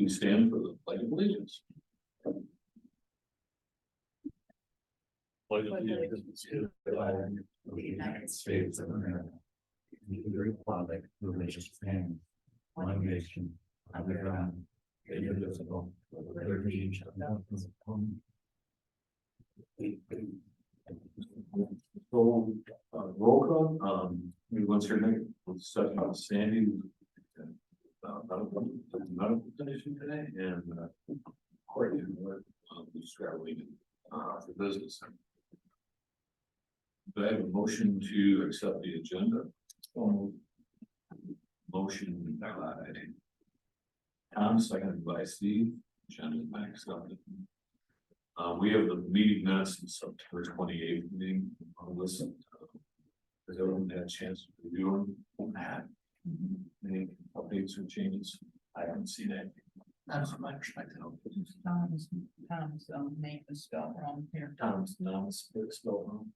Please stand for the pledge of allegiance. Pledge of allegiance to the flag of the United States of America, and to the republic for which it stands, one nation, under God, indivisible, with liberty and justice for all. So, roll call, what's your name? Let's start with Sandy. Medical condition today, and Courtney, who's traveling for business. Do I have a motion to accept the agenda? Motion by Tom, seconded by Steve. Agenda maxed out. We have the meeting minutes in September 28th meeting. Listen, has everyone had a chance to review them? Any updates or changes? I haven't seen that. That's from my perspective. Tom's name is spelled wrong here. Tom's name is spelled wrong.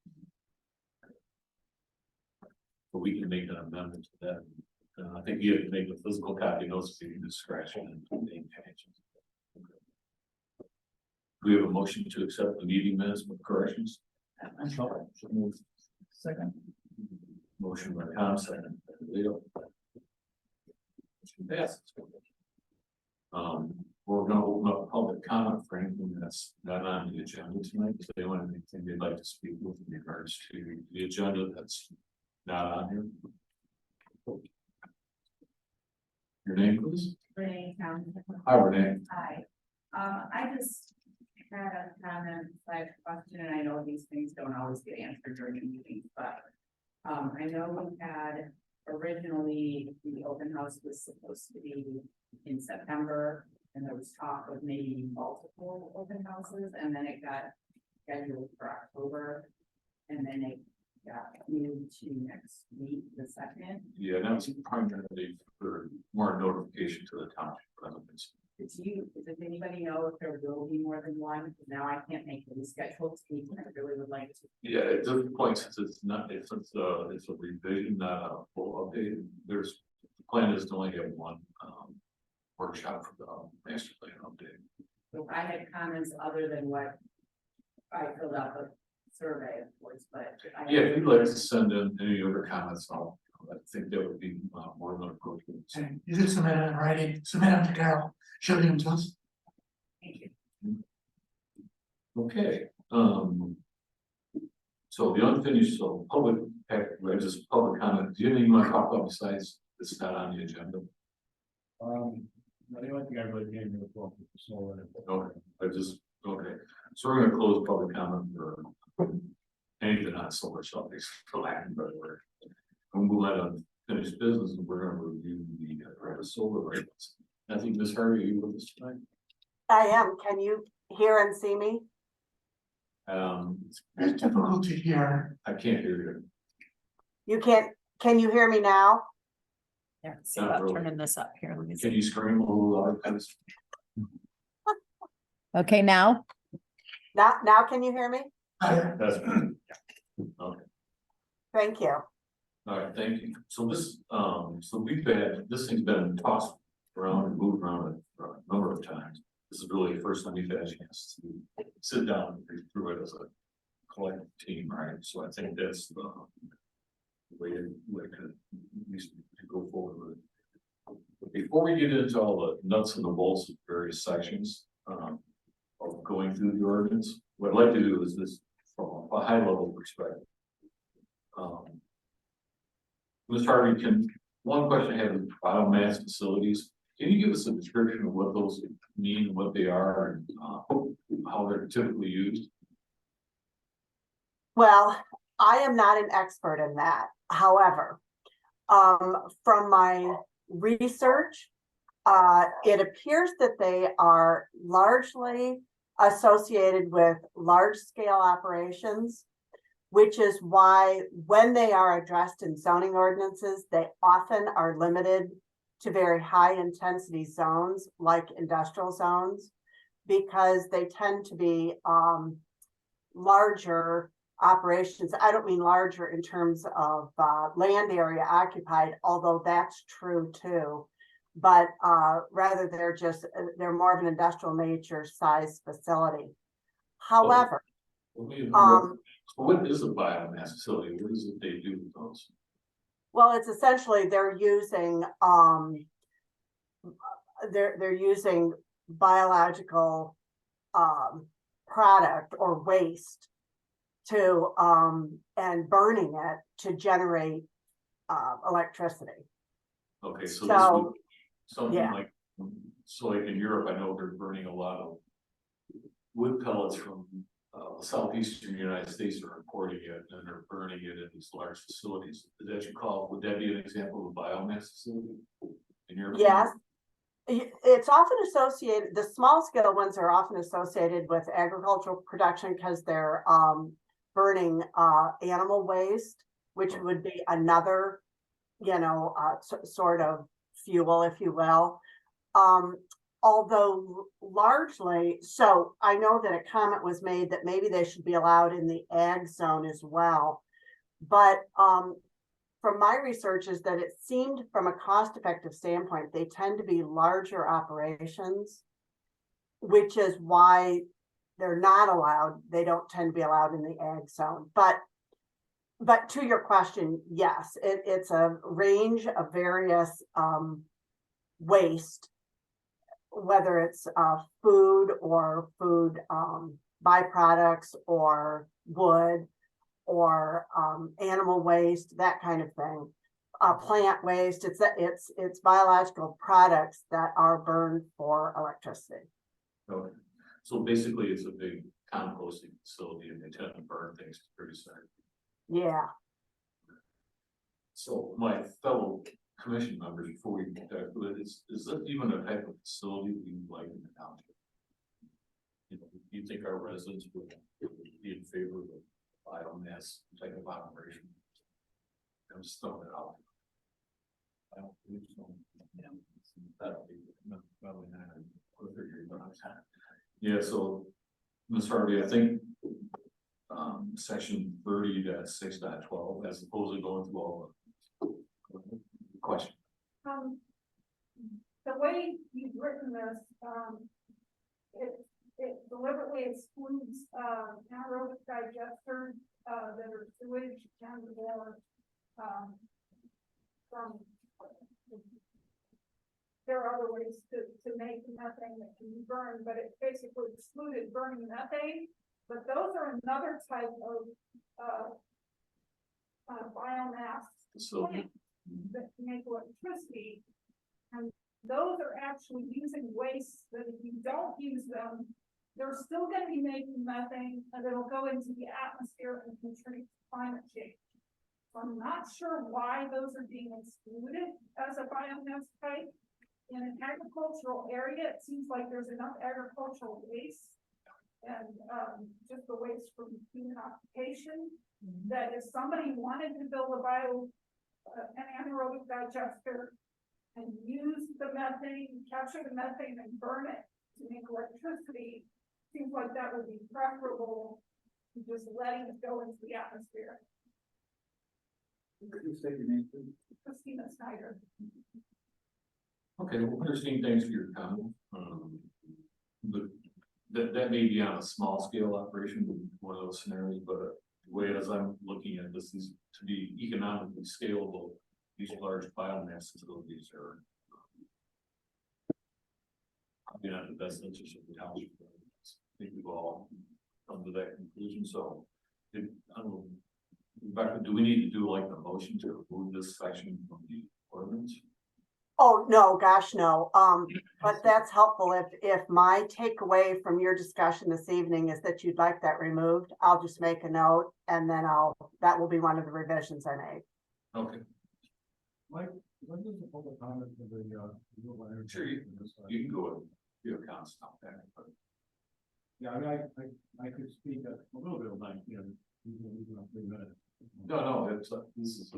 But we can make an amendment to that. I think you have to make a physical copy notes so you can just scratch it and name changes. We have a motion to accept the meeting minutes with corrections. Second. Motion by Tom, second by Leo. Passes. We're gonna open up public comment for anything that's not on the agenda tonight. If they want anything they'd like to speak with in regards to the agenda that's not on here. Your name, please. Renee Town. Hi, Renee. Hi. I just had a comment, like question, and I know these things don't always get answered during the meetings, but I know we had originally the open house was supposed to be in September, and there was talk of maybe multiple open houses, and then it got scheduled for October, and then it got moved to next week, the 2nd. Yeah, that's primarily for more notification to the township residents. Does anybody know if there will be more than one? Because now I can't make the schedule to meet, and I really would like to. Yeah, at this point, since it's not, it's a revision, not a full update, the plan is to only have one workshop for the master plan update. So I had comments other than what I filled out the survey, of course, but. Yeah, if you'd like to send in any other comments, I think that would be more than appropriate. And you just submit it in writing, submit them to Carol, she'll give them to us. Thank you. Okay, so the unfinished, so public, just public comment, do you have anything you want to talk about besides it's not on the agenda? The only thing I really gave you was well, solar. Okay, so we're gonna close public comment for anything on solar subjects, for lack of a better word. And we'll let unfinished business, and we're gonna review the solar rates. I think Ms. Harvey, are you with us tonight? I am. Can you hear and see me? It's difficult to hear. I can't hear you. You can't, can you hear me now? Yeah, see Not about really. turning this up here. Let me Can see. you scream a little louder? Okay, now? Now can you hear me? That's good. Okay. Thank you. All right, thank you. So this, this thing's been tossed around and moved around a number of times. This is really the first time we've had a chance to sit down and read through it as a collective team, right? So I think that's the way to go forward with it. But before we get into all the nuts and the bolts of various sections of going through the ordinance, what I'd like to do is this from a high level perspective. Ms. Harvey, one question I have is biomass facilities. Can you give us a description of what those mean, what they are, and how they're typically used? Well, I am not an expert in that. However, from my research, it appears that they are largely associated with large scale operations, which is why when they are addressed in zoning ordinances, they often are limited to very high intensity zones like industrial zones, because they tend to be larger operations. I don't mean larger in terms of land area occupied, although that's true too. but rather they're more of an industrial nature size facility. However, So what is a biomass facility? What is it they do with those? well, it's essentially they're using biological product or waste to and burning it to generate electricity. Okay, so So, this would, something yeah. like, so like in Europe, I know they're burning a lot of wood pellets from southeastern United States are importing it and they're burning it in these large facilities. Is that you call, would that be an example of a biomass facility? In your opinion? Yes. It's often associated, the small scale ones are often associated with agricultural production because they're burning animal waste, which would be another, sort of fuel, if you will. Although largely, so I know that a comment was made that maybe they should be allowed in the ag zone as well. But from my research is that it seemed from a cost-effective standpoint, they tend to be larger operations, which is why they're not allowed. They don't tend to be allowed in the ag zone. But to your question, yes, it's a range of various waste, whether it's food or food byproducts or wood or animal waste, that kind of thing. Plant waste, it's biological products that are burned for electricity. Okay. So basically it's a big composting facility and they tend to burn things to produce energy. Yeah. So my fellow commission members, before we get that, is that even a type of facility we like in the township? You know, do you think our residents would be in favor of a biomass type of operation? I'm just throwing it out. I don't believe so. Yeah, that'll be probably not. Yeah, so Ms. Harvey, I think section 30.6.12, as opposed to going through all the question. The way you've written this, it deliberately excludes anaerobic digesters that are sewage and or from. There are other ways to make methane that can be burned, but it basically excluded burning methane. But those are another type of biomass plant that can make electricity. And those are actually using wastes that if you don't use them, they're still going to be making methane and it'll go into the atmosphere and contribute to climate change. So I'm not sure why those are being excluded as a biomass type. In an agricultural area, it seems like there's enough agricultural waste and just the waste from human occupation that if somebody wanted to build an anaerobic digester and use the methane, capture the methane and burn it to make electricity, seems like that would be preferable to just letting it go into the atmosphere. Could you say your name, please? Christina Snyder. Okay, well, Christine, thanks for your comment. But that may be on a small scale operation, one of those scenarios, but the way as I'm looking at this is to be economically scalable. These large biomass facilities are probably not the best interest of the township. I think we've all come to that conclusion. So, I don't know, Rebecca, do we need to do like a motion to remove this section from the ordinance? Oh, no, gosh, no. But that's helpful. If my takeaway from your discussion this evening is that you'd like that removed, I'll just make a note and then that will be one of the revisions I made. Okay, Mike, when does the public comment for the renewable energy? sure, you can go with your comments on that, but Yeah, I mean, I could speak a little bit of like, even 3 minutes. no, it's this is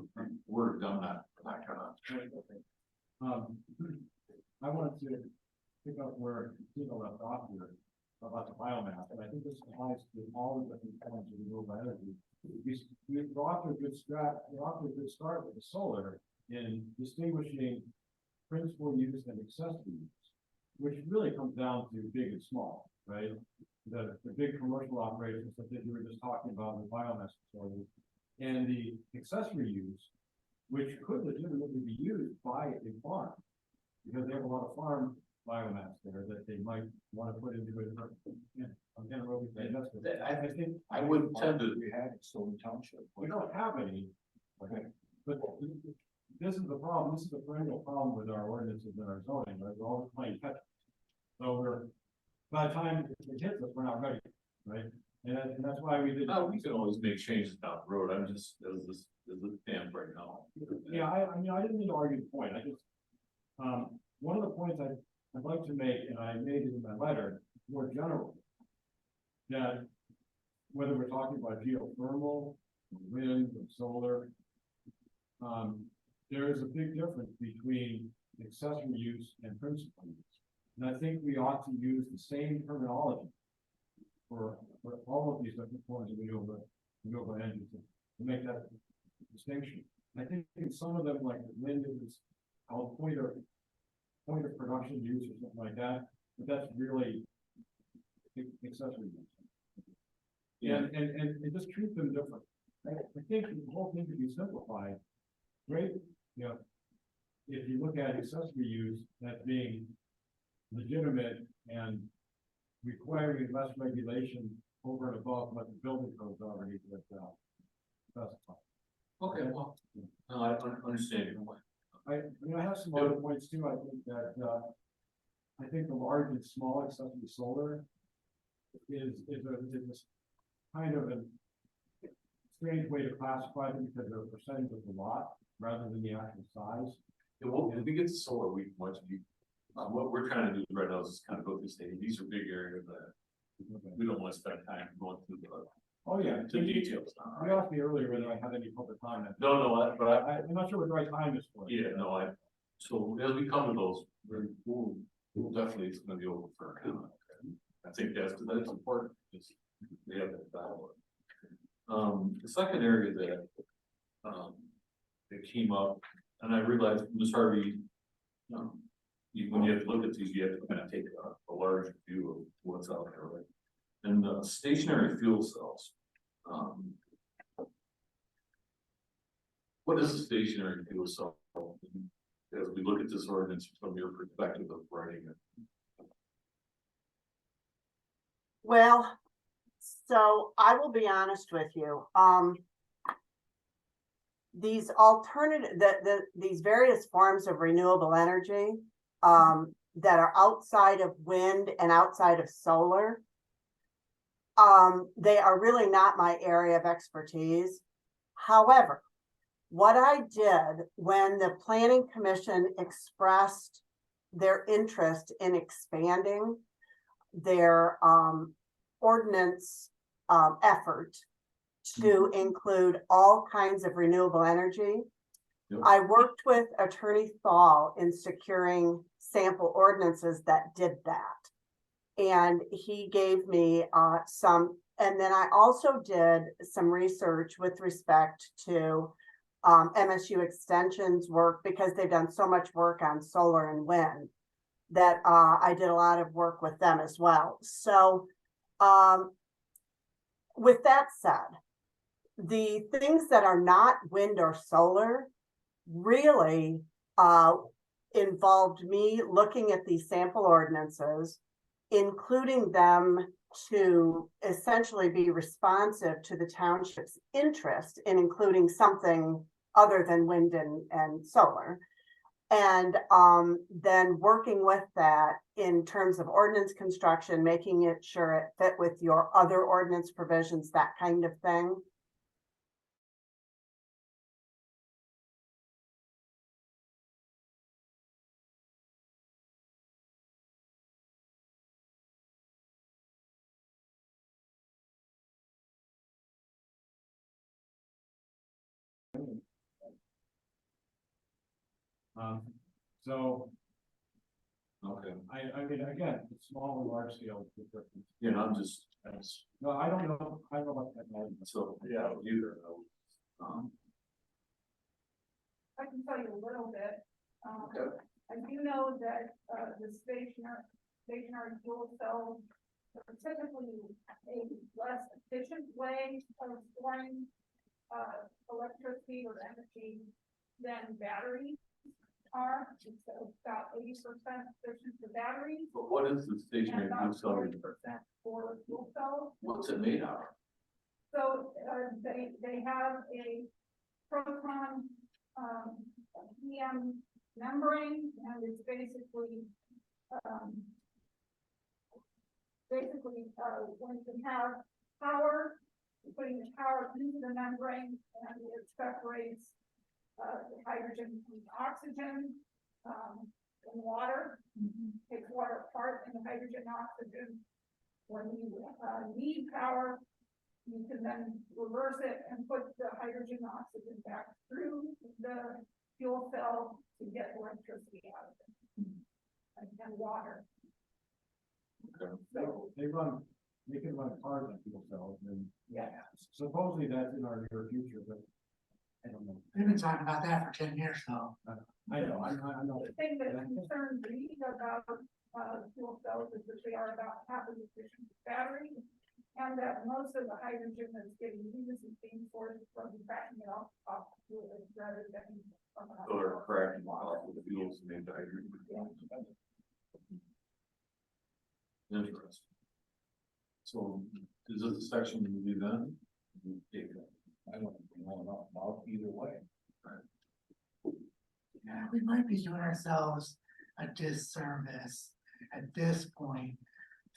we're done that. Not gonna. I wanted to pick up where Tina left off here about the biomass, and I think this applies to all the different kinds of renewable energy. We're off to a good start with the solar in distinguishing principal use and accessory use, which really comes down to big and small, right? The big commercial operations that you were just talking about, the biomass facilities, and the accessory use, which could legitimately be used by a farm, because they have a lot of farm biomass there that they might want to put into it. Anaerobic digester. I think. I wouldn't tend to. We had Stone Township. We don't have any. Okay. But this is the problem, this is the perennial problem with our ordinances and our zoning, right? We're always playing catch up. So by the time it hits us, we're not ready, right? And that's why we did. No, we can always make changes down the road. I'm just, as it stands right now. Yeah, I mean, I didn't mean to argue the point, I just, one of the points I'd like to make, and I made it in my letter, more general. That whether we're talking about geothermal, wind, or solar, there is a big difference between accessory use and principal use. And I think we ought to use the same terminology for all of these different forms of renewable energy to make that distinction. I think in some of them, like wind is called point of production use or something like that, but that's really accessory use. Yeah. And just treat them different. I think the whole thing could be simplified. Great, you know, if you look at accessory use, that being legitimate and requiring less regulation over and above what the building codes already specify. Okay, well, no, I understand your point. I mean, I have some other points too. I think that, I think the large and small accessory solar is a kind of a strange way to classify them because they're a percentage of the lot rather than the actual size. Yeah, well, if we get to solar, we want to be, what we're trying to do right now is just kind of go through state, these are big areas that we don't want to spend time going through Oh, yeah. the details. You asked me earlier whether I had any public comment. No, but I'm not sure what the right time is for it. yeah, no, so as we come to those, we'll definitely, it's gonna be open for comment. I think that's important, just, we have that dialogue. The second area that, that came up, and I realized, Ms. Harvey, when you have to look at these, you have to kind of take a large view of what's out there, right? And the stationary fuel cells. What is a stationary fuel cell? As we look at this ordinance from your perspective of writing it. Well, so I will be honest with you. These alternative, these various forms of renewable energy, that are outside of wind and outside of solar, they are really not my area of expertise. However, what I did when the Planning Commission expressed their interest in expanding their ordinance effort to include all kinds of renewable energy, Yep. I worked with Attorney Thal in securing sample ordinances that did that. And he gave me some, and then I also did some research with respect to MSU Extension's work, because they've done so much work on solar and wind, that I did a lot of work with them as well. So with that said, the things that are not wind or solar really involved me looking at these sample ordinances, including them to essentially be responsive to the township's interest in including something other than wind and solar. And then working with that in terms of ordinance construction, making it sure it fit with your other ordinance provisions, that kind of thing. So Okay, I mean, again, it's small and large scale. is different. you know, No, I don't know about technology. so, yeah, either. I can tell you a little bit. Okay. I do know that, the stationary fuel cells are typically a less efficient way of storing, electricity or energy than batteries are. It's about 80% efficient for batteries But what is the and stationary fuel about cell? 40% for fuel cells. What's it made out of? So, they have a proton, EM membrane, and it's basically, when you have power, you're putting the power into the membrane, and it separates, the hydrogen from the oxygen, and water, takes water apart in the hydrogen and oxygen. When you, need power, you can then reverse it and put the hydrogen and oxygen back through the fuel cell to get electricity out of it. And water. Okay. So, They can run cars on fuel cells, and yeah, supposedly that's in our near future, but I don't know. We've been talking about that for 10 years now. I know. the thing that concerns me about, fuel cells is that they are about half as efficient as batteries. And that most of the hydrogen that's getting used is being sourced from cracking it off the fuel rather than from. So they're cracking off the fuels and made hydrogen. Interesting. So is this a section we do then? I don't know about either way. Yeah, we might be doing ourselves a disservice at this point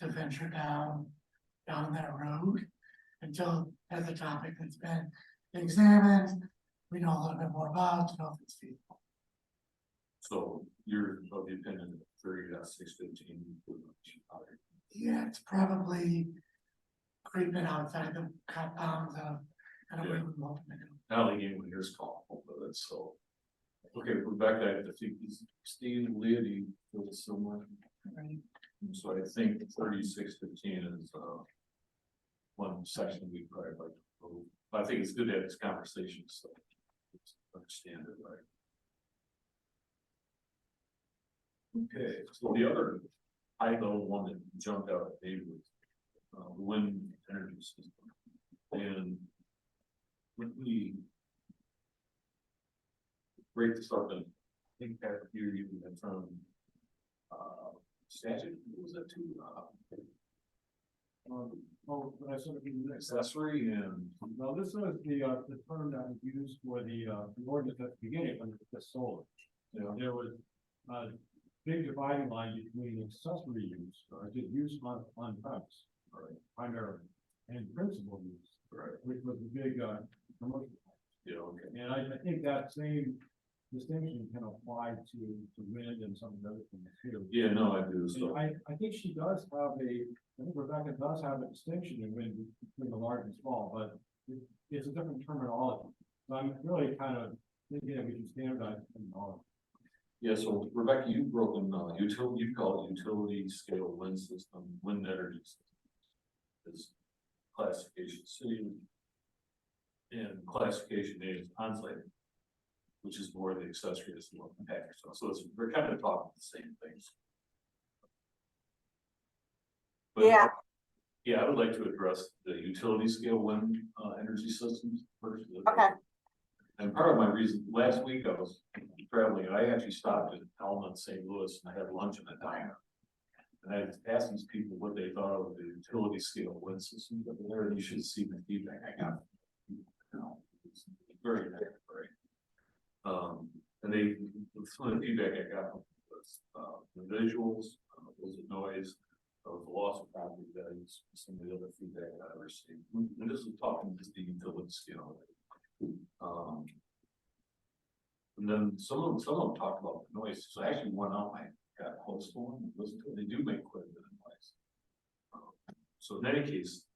to venture down that road until that's a topic that's been examined. We know a little bit more about to know if it's feasible. So you're of the opinion that 30.615. Yeah, it's probably creeping outside the compounds of kind of where we want to go. Now the game when yours call, but it's so. Okay, Rebecca, I think Steve, Leah, do you feel similar? Right. So I think 36.15 is one section we probably like to approve. But I think it's good to have this conversation, so let's understand it, right? Okay, so the other high-level one that jumped out at me was wind energy system. And when we break this up, and I think that here you can term statute, what was that too? But I sort of Accessory and, no, this was the term that was used for the ordinance at the beginning when the solar. you know, There was a big dividing line between accessory use, or just use on premise, right, primarily, and principal use, right, which was the big commercial. yeah, okay. And I think that same distinction can apply to wind and some of the other things here. Yeah, no, I do, And so, I think she does have I think Rebecca does have a distinction in wind between the large and small, but it's a different terminology. So I'm really kind of thinking that we can standardize terminology. yeah, so Rebecca, you've broken, utility, you call it utility scale wind system, wind energy system. Is classification C. And classification A is onsite, which is more the accessory is the one package, so it's, we're kind of talking the same things. But, Yeah. yeah, I would like to address the utility scale wind, energy systems first. Okay. And part of my reason, last week I was traveling, and I actually stopped at Alma in St. Louis, and I had lunch in a diner. And I asked these people what they thought of the utility scale wind system that were there, and you should see the feedback I got. You know, it's very negative, right? And some of the feedback I got was, the visuals, was the noise, the loss of property values, some of the other feedback that I received. And this is talking just the utility scale. And then some of them talked about the noise, so I actually went out, I got close to one, and listened to it, they do make quite a bit of noise. So in any case,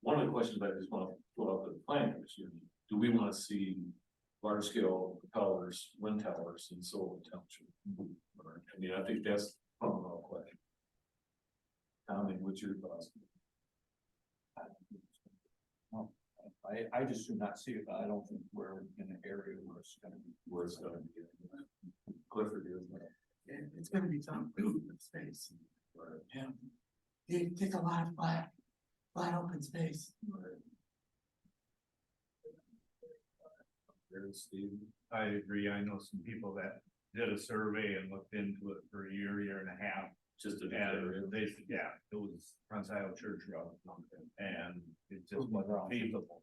one of the questions I just want to throw out to the planning commission, do we want to see large scale propellers, wind towers in Sullivan Township? I mean, I think that's a fundamental question. Tommy, what's your thoughts? I just do not see it, I don't think we're in an area where it's gonna be. Where it's going to be. Clifford is, It's gonna be tough with space. Yeah. You take a lot of flat open space. there's Steve. I agree. I know some people that did a survey and looked into it for a year and a half. Just a And they, yeah, it was Front Isle Church Road. And it just wasn't feasible.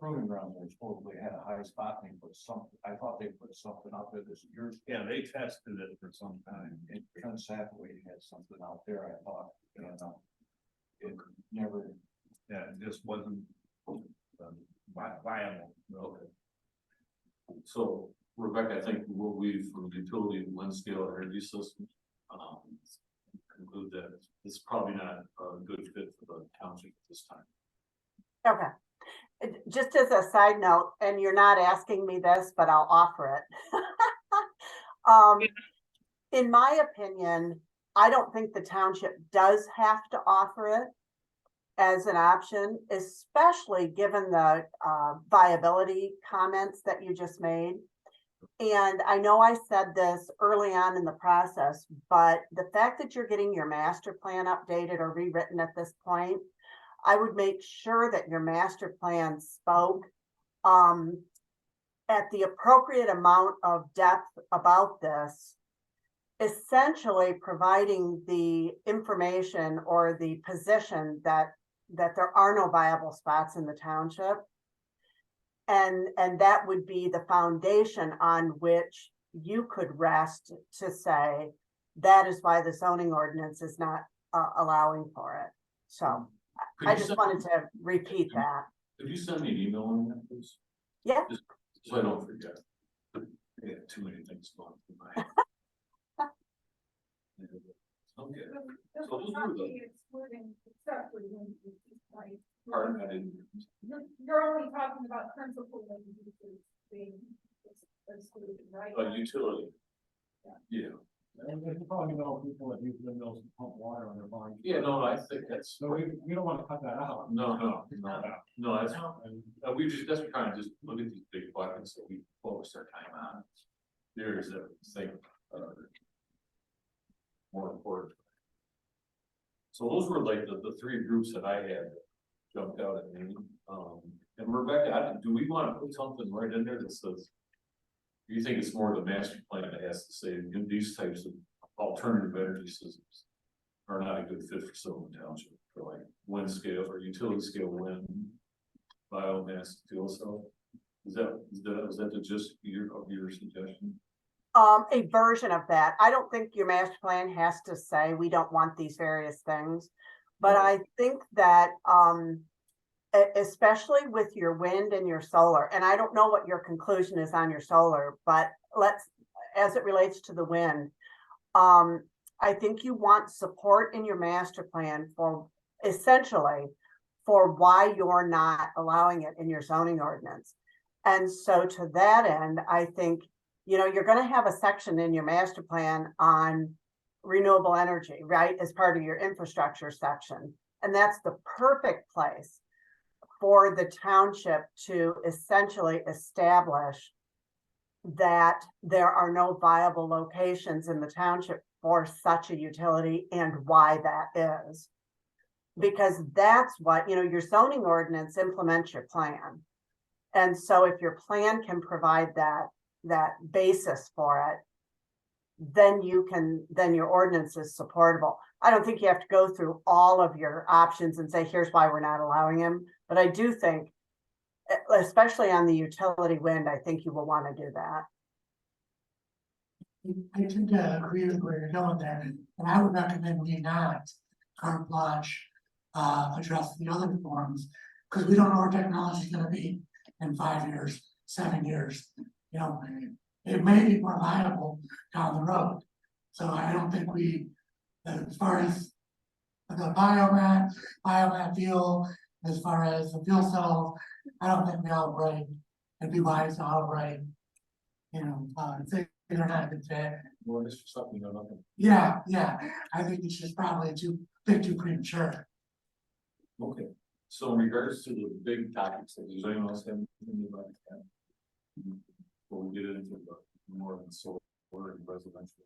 Proving ground, they supposedly had a high spot, and they put something, I thought they put something out there this year. Yeah, they tested it for some time. And Trent Sathaway had something out there, I thought, and, it never, Yeah, it just wasn't viable. Okay. So Rebecca, I think what we, from the utility wind scale energy systems, conclude that it's probably not a good fit for the township at this time. Okay. Just as a side note, and you're not asking me this, but I'll offer it. In my opinion, I don't think the township does have to offer it as an option, especially given the viability comments that you just made. And I know I said this early on in the process, but the fact that you're getting your master plan updated or rewritten at this point, I would make sure that your master plan spoke at the appropriate amount of depth about this, essentially providing the information or the position that there are no viable spots in the township. And that would be the foundation on which you could rest to say, that is why the zoning ordinance is not allowing for it. So Could I you just send- wanted to repeat that. Could you send me an email on that, please? Yeah. Just so I don't forget. I got too many things going through my head. Okay, This So those is were not the- being excluding except for when you like, pardon, I didn't. you're only talking about principal when you being excluded, right? Utility. Yeah, and you probably know people that use windmills to pump water on their barns. yeah, no, I think that's, So we don't wanna cut that out. no, that's, And we just, that's kind of just look at these big buckets that we focus our time on. There's a thing, more important. So those were like the three groups that I had jumped out at me. And Rebecca, do we want to put something right in there that says, you think it's more the master plan that has to say, these types of alternative energy systems are not a good fit for Sylvan Township, for like wind scale or utility scale wind, biomass, fuel cell? Is that the gist of your suggestion? A version of that. I don't think your master plan has to say, we don't want these various things. But I think that, especially with your wind and your solar, and I don't know what your conclusion is on your solar, but as it relates to the wind, I think you want support in your master plan for essentially for why you're not allowing it in your zoning ordinance. And so to that end, I think, you're going to have a section in your master plan on renewable energy, right? As part of your infrastructure section. And that's the perfect place for the township to essentially establish that there are no viable locations in the township for such a utility and why that is. Because that's what, your zoning ordinance implements your plan. And so if your plan can provide that basis for it, then your ordinance is supportable. I don't think you have to go through all of your options and say, here's why we're not allowing him. But I do think, especially on the utility wind, I think you will want to do that. I tend to agree with where you're going there, and I would recommend we not carte blanche address the other forms, because we don't know where technology is gonna be in 5 years, 7 years. It may be more viable down the road. So I don't think as far as the biomass fuel, as far as the fuel cells, I don't think we outright, it'd be wise to outright, say they're not a good fit. Well, this is something you're looking. Yeah, I think it's just probably too premature. Okay, so in regards to the big topics, does anyone else have anything about that? Before we get into the more than solar and residential.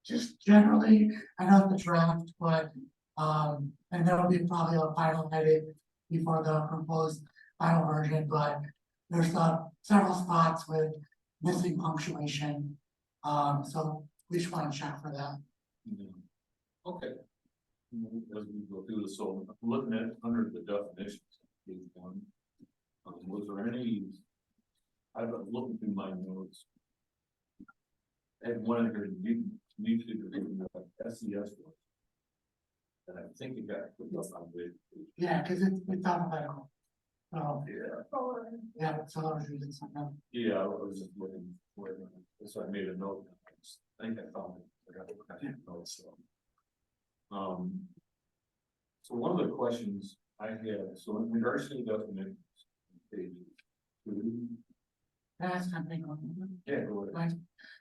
Just generally, I know the draft, but, and there'll be probably a final edit before the proposed final version, but there's several spots with missing punctuation. So we just want to check for that. Okay. As we go through this, so I'm looking at under the definitions, page one. Was there any? I've been looking through my notes. And one of your new SES was. And I think it got put up on the. Yeah, because it's alphabetical. So, Yeah, yeah, so I was reading something. yeah, I was just looking for it, so I made a note. I think I found it. I got to look at the notes, so. So one of the questions I had, so in regards to the definitions. Page two. Can I ask something? Yeah, go ahead. Right.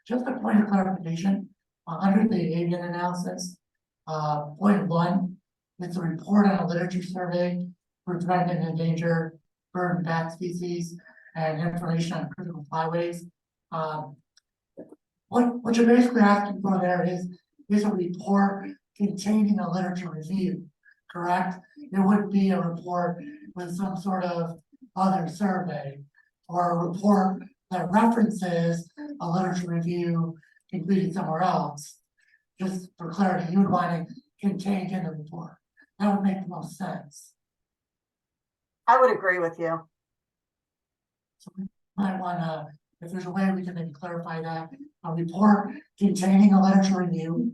Just a point of clarification, under the avian analysis, point one, it's a report on a literature survey for threatened and endangered bird and bat species and information on critical flyways. What you're basically asking for there is a report containing a literature review, correct? It wouldn't be a report with some sort of other survey or a report that references a literature review completed somewhere else. Just for clarity, you would want it contained in the report. That would make the most sense. I would agree with you. So we might wanna, if there's a way we can maybe clarify that, a report containing a literature review.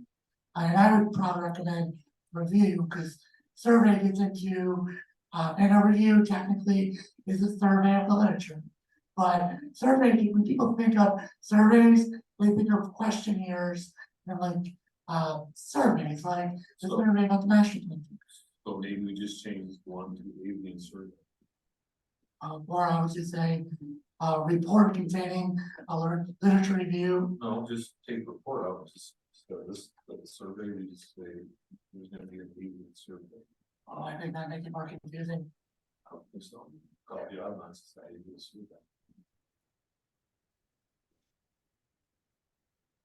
And I would probably recommend review, because survey gets into, and a review technically is a survey of the literature. But survey, when people think of surveys, they think of questionnaires and like, surveys, like the So- survey about the master plan. So maybe we just change one to avian survey. Or I would just say, report containing a literature review. No, just take report out, just, so this, the survey, we just say, there's gonna be an avian survey. Oh, I think that makes it more confusing. I don't think so. Call the Audubon Society to see that.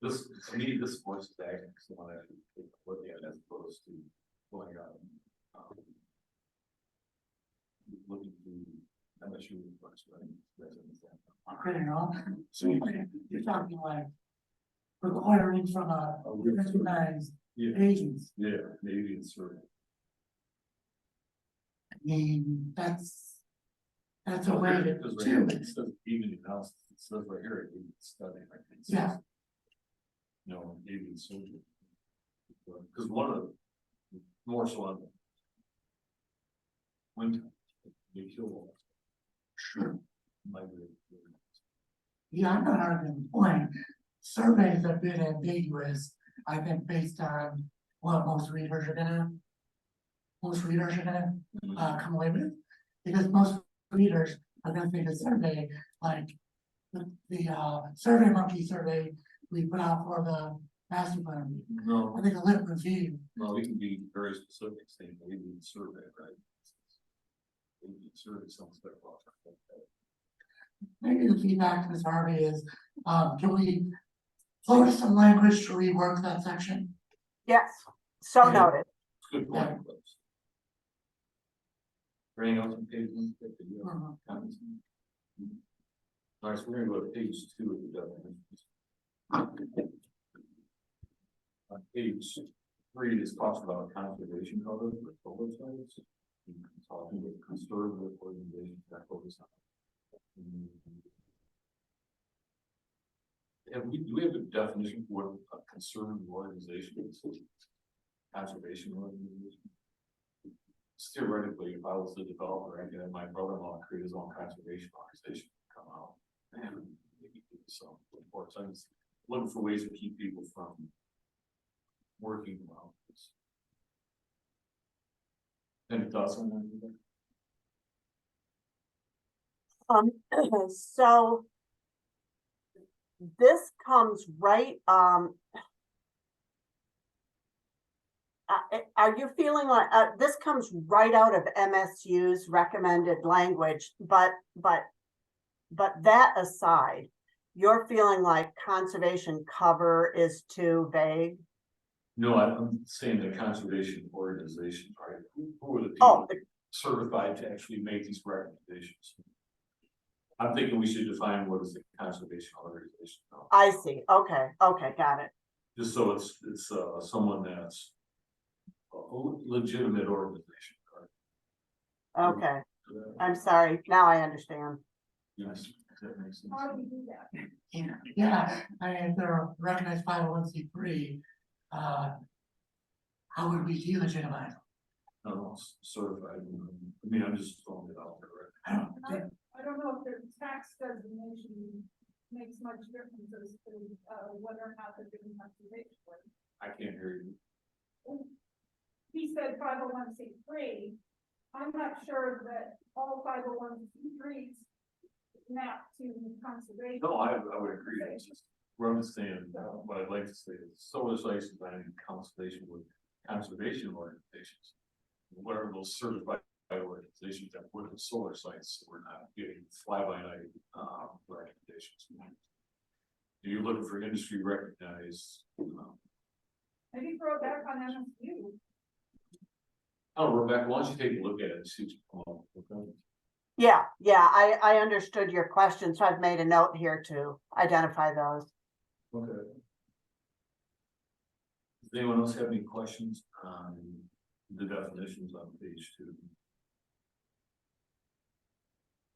This, to me, this voice is acting, so I want to look at it as opposed to going out. Looking to MSU reports, right? Okay, so you're talking like requiring from a recognized Yeah, agency. yeah, maybe it's sort of. I mean, that's a way to Because right do here, it. it says even analysis, it says right here, it study, I think. Yeah. No, maybe it's surgery. Because one of the, more so on. When they kill. Sure. Migrate. Yeah, I'm not arguing the point. Surveys have been ambiguous, I think, based on what most readers are gonna come away with. Because most readers are gonna think a survey, like the Survey Monkey survey we put out for the master plan. No, I think a lit review, no, we can be very specific, saying maybe it's survey, right? Maybe it's survey sounds better. maybe the feedback to Ms. Harvey is, can we float some language to rework that section? Yes, so Yeah. noted. It's a good point. Clips. Anything else on page one? Mhm. Comments? All right, so we're gonna go to page two of the definitions. On page three, it talks about conservation cover for solar sites. Talking with conservative organizations that focus on. Do we have a definition for what a conservative organization is? Conservation organization? Theoretically, if I was the developer, I could have my brother-in-law create his own conservation organization, come out and maybe do some reports. I'm just looking for ways to keep people from working around this. Any thoughts on that? So this comes right, are you feeling like, this comes right out of MSU's recommended language, but that aside, you're feeling like conservation cover is too vague? No, I'm saying the conservation organization, right? Who are the Oh, people certified to actually make these recommendations? I'm thinking we should define what is the conservation organization now, I see. Okay, okay, got it. just so it's someone that's a legitimate organization, right? Okay, I'm sorry. Now I understand. Yes, that makes sense. How do we do that? Yeah, I mean, if they're a recognized 501c3, how would we delegitimize them? No, certified, I mean, I'm just throwing it out there, right? I don't think, I don't know if their tax designation makes much difference as to, whether or not they're doing conservation work. I can't hear you. He said 501c3. I'm not sure that all 501c3s map to conservation. No, I would agree, it's just, what I'm saying, what I'd like to say is, solar sites designed in conservation with conservation organizations. What are those certified organizations that work with solar sites, so we're not getting fly-by-night, recommendations? You're looking for industry recognized, Maybe throw it back on MSU. oh, Rebecca, why don't you take a look at it and see what you come up with, okay? Yeah, I understood your question, so I've made a note here to identify those. Okay. Does anyone else have any questions on the definitions on page 2?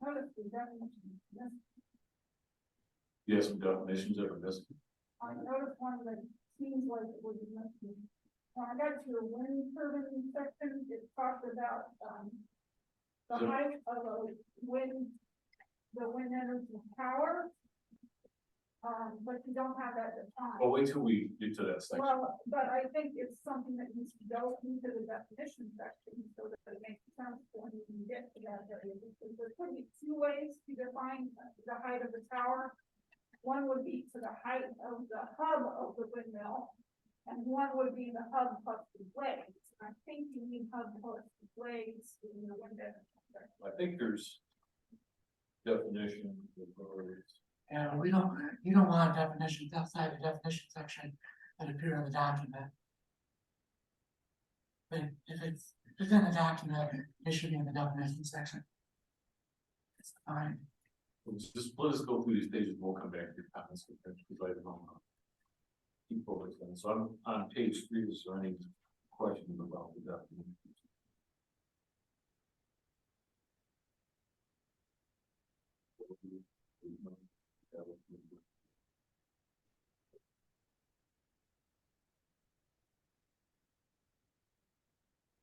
Notice the definition. Yes, You have some definitions that are missing? I noticed one that seems like it would be missing. When I got to your wind turbine section, it talked about, the So- height of a wind, the wind energy tower. But you don't have that defined. Well, wait till we get to that section. Well, but I think it's something that needs to go into the definition section so that it makes sense when you can get to that area. Because there could be two ways to define the height of the tower. One would be to the height of the hub of the windmill, and one would be the hub plus the blades. I think you need hub plus the blades in the wind energy section. I think there's definition of words. and you don't want definitions outside the definition section that appear in the document. But if it's in the document, it should be in the definition section. It's fine. Just let us go through these pages, we'll come back to your comments, because I don't know. Keep focusing, so I'm on page 3, is there any questions about the definition?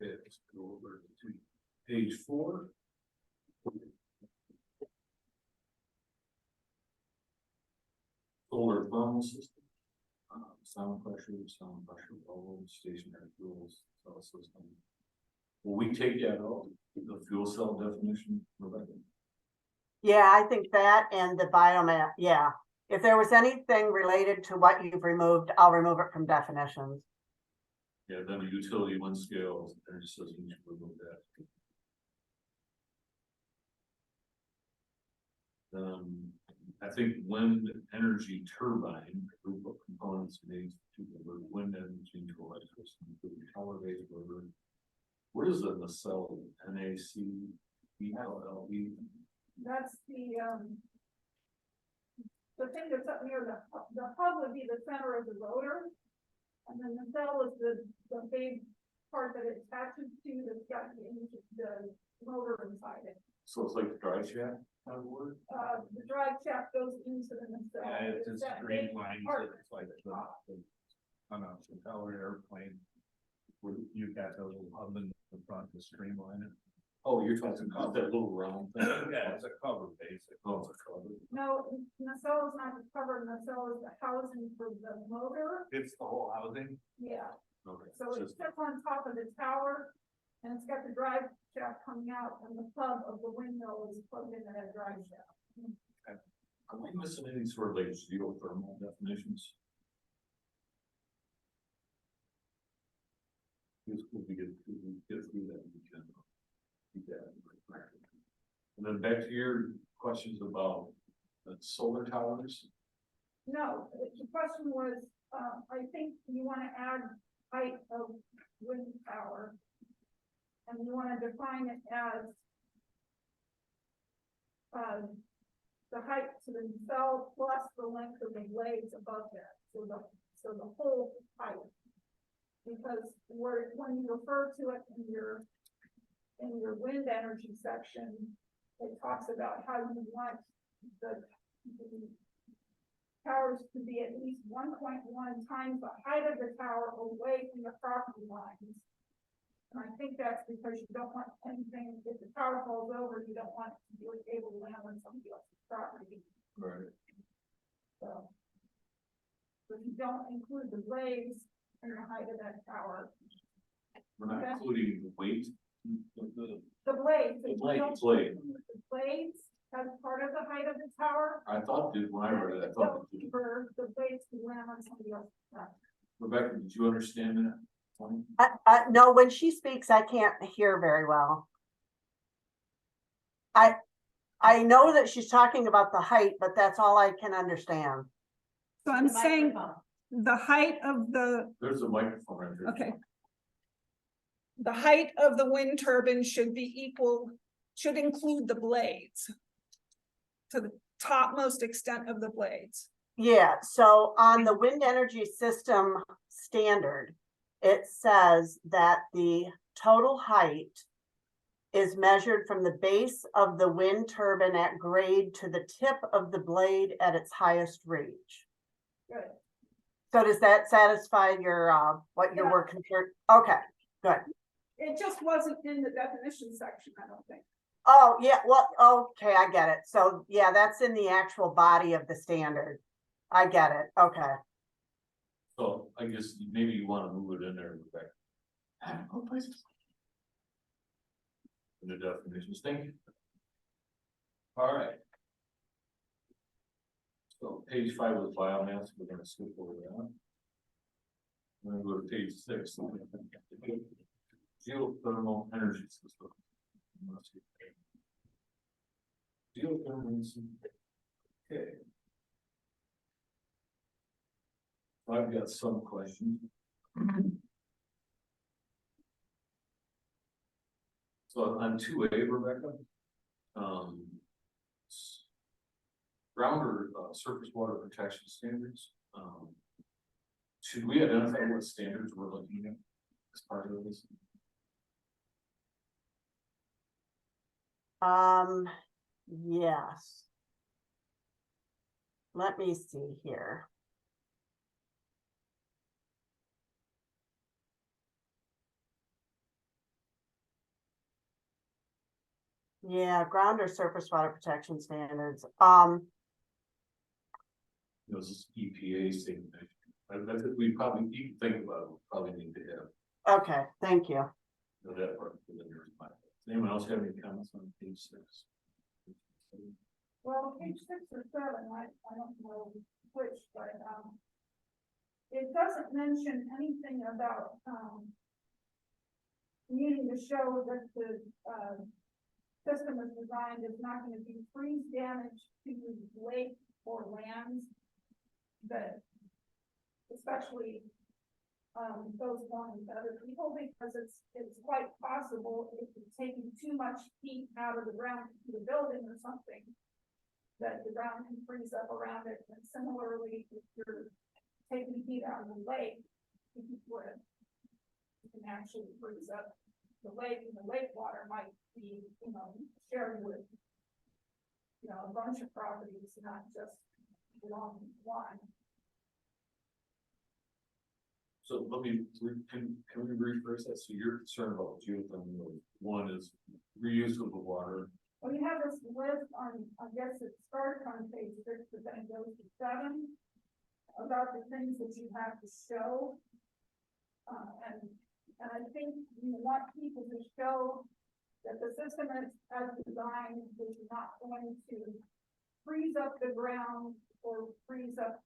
Okay, let's go over to page 4. Solar thermal system, sound pressure, level, stationary fuels, cell system. Will we take that out, the fuel cell definition, Rebecca? Yeah, I think that and the biomass, yeah. If there was anything related to what you've removed, I'll remove it from definitions. Yeah, then the utility wind scales, energy systems, you should remove that. I think wind energy turbine, a group of components made to convert wind energy to electricity, including power based motor. What is a nacelle? NACELLE? That's the thing that's up near the hub would be the center of the rotor. And then the cell is the big part that it attaches to that's got the motor inside it. So it's like the drive shaft kind of word? The drive shaft goes into the nacelle. Yeah, it's just that big streamlined, part. it's like on a propeller airplane. Where you got those little hub in the front to streamline it. Oh, you're talking about that little round thing? Yeah, it's a cover basic. Oh, it's a cover. No, nacelle is not the cover, nacelle is the housing for the motor. It's the whole housing. Yeah, Okay. so it Just- sits on top of the tower. And it's got the drive shaft coming out and the hub of the windmill is plugged into that drive shaft. Are we missing any sort of like geothermal definitions? It's cool to get through that. We can keep that in mind. And then back to your questions about the solar towers. No, the question was, I think you wanna add height of wind tower. And you wanna define it as. The height to the cell plus the length of the blades above that, so the whole height. Because when you refer to it in your wind energy section, it talks about how you want the towers to be at least 1.1 times the height of the tower away from the property lines. And I think that's because you don't want anything, if the tower falls over, you don't want it to be able to land on somebody else's property, Right. so. But you don't include the blades in the height of that tower. We're not Okay. including the weight. The blades. The if you blade, don't blade. include The blades as part of the height of the tower. I thought, when I read it, I thought, For the blades to land on somebody else's property. Rebecca, did you understand that? point? No, when she speaks, I can't hear very well. I know that she's talking about the height, but that's all I can understand. So I'm saying the height of the, There's a microphone right there. okay. The height of the wind turbine should include the blades. To the topmost extent of the blades. Yeah, so on the wind energy system standard, it says that the total height is measured from the base of the wind turbine at grade to the tip of the blade at its highest reach. Good. So does that satisfy your, what you Yeah. were concerned? Okay, good. It just wasn't in the definition section, I don't think. Oh, yeah, well, okay, I get it. So, yeah, that's in the actual body of the standard. I get it, okay. So I guess maybe you wanna move it in there, Rebecca, Oh, please. in the definitions, thank you. All right. So page 5 was biomass, we're gonna skip over that. We're gonna go to page 6. Geothermal energy system. Geothermal. Okay. I've got some questions. So on 2A, Rebecca. Ground or surface water protection standards. Should we identify what standards we're looking at as part of this? Yes. Let me see here. Yeah, ground or surface water protection standards. This is EPA statement. I think we probably need to think about it, we probably need to have Okay, thank you. that part. For the next slide. Does anyone else have any comments on page 6? Well, page 6 or 7, I don't know which, but, it doesn't mention anything about, needing to show that the, system is designed is not gonna be freeze damage to lake or lands. That, especially, those belonging to other people, because it's quite possible if you're taking too much heat out of the ground to the building or something, that the ground can freeze up around it, and similarly, if you're taking heat out of the lake, if you would, you can actually freeze up the lake, and the lake water might be, shared with, a bunch of properties, not just belong to one. So can we rephrase that? So you're concerned about geothermal. One is reuse of the water. Well, you have this list on, I guess it starts on page 6, but then it goes to 7, about the things that you have to show. And I think you want people to show that the system is as designed is not going to freeze up the ground or freeze up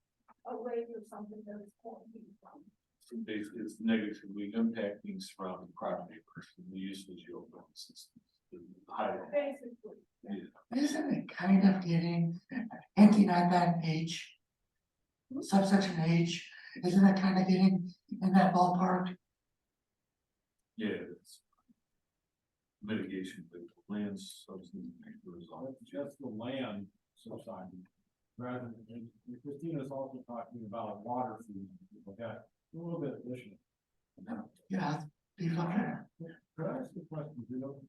a lake or something that is pulling heat from. So basically, it's negatively impacting surrounding property versus the use of the geothermal systems. Basically. Yeah. Isn't it kind of hinting on that page? subsection H, isn't that kind of getting in that ballpark? Yeah, it's mitigation, but lands, substance, result. That's just the land subsiding. Rather than, and Christina's also talking about water fees, like that, a little bit additional. Yeah, be looking. Could I ask a question, you know,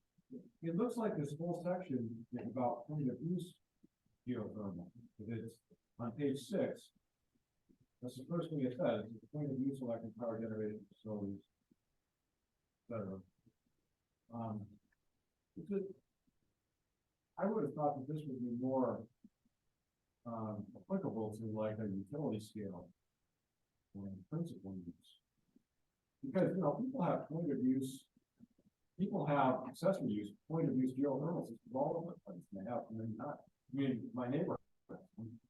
it looks like this whole section is about point of use geothermal, it's on page 6. That's the first thing it says, it's the point of use electric power generating facilities. Et cetera. Is it- I would have thought that this would be more applicable to like a utility scale or principal use. Because, you know, people have point of use, people have accessory use, point of use geothermal systems all over the place, and they have, I mean, my neighbor.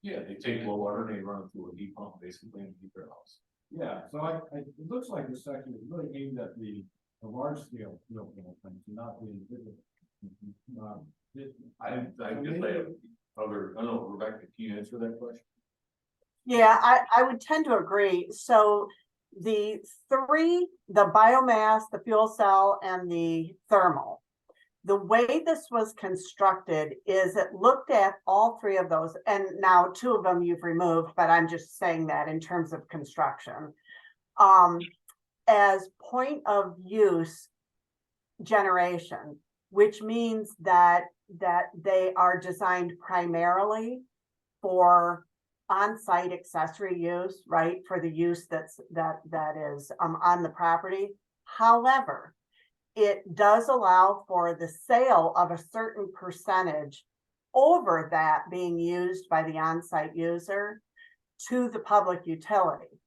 Yeah, they take low water and they run it through a heat pump basically and heat their house. Yeah, so it looks like this section is really aimed at the large scale geothermal things, not the individual. I get that. Other, I don't know, Rebecca, can you answer that question? Yeah, I would tend to agree. So the biomass, the fuel cell, and the thermal, the way this was constructed is it looked at all three of those, and now two of them you've removed, but I'm just saying that in terms of construction, as point of use generation, which means that they are designed primarily for on-site accessory use, right? For the use that is on the property. However, it does allow for the sale of a certain percentage over that being used by the on-site user to the public utility.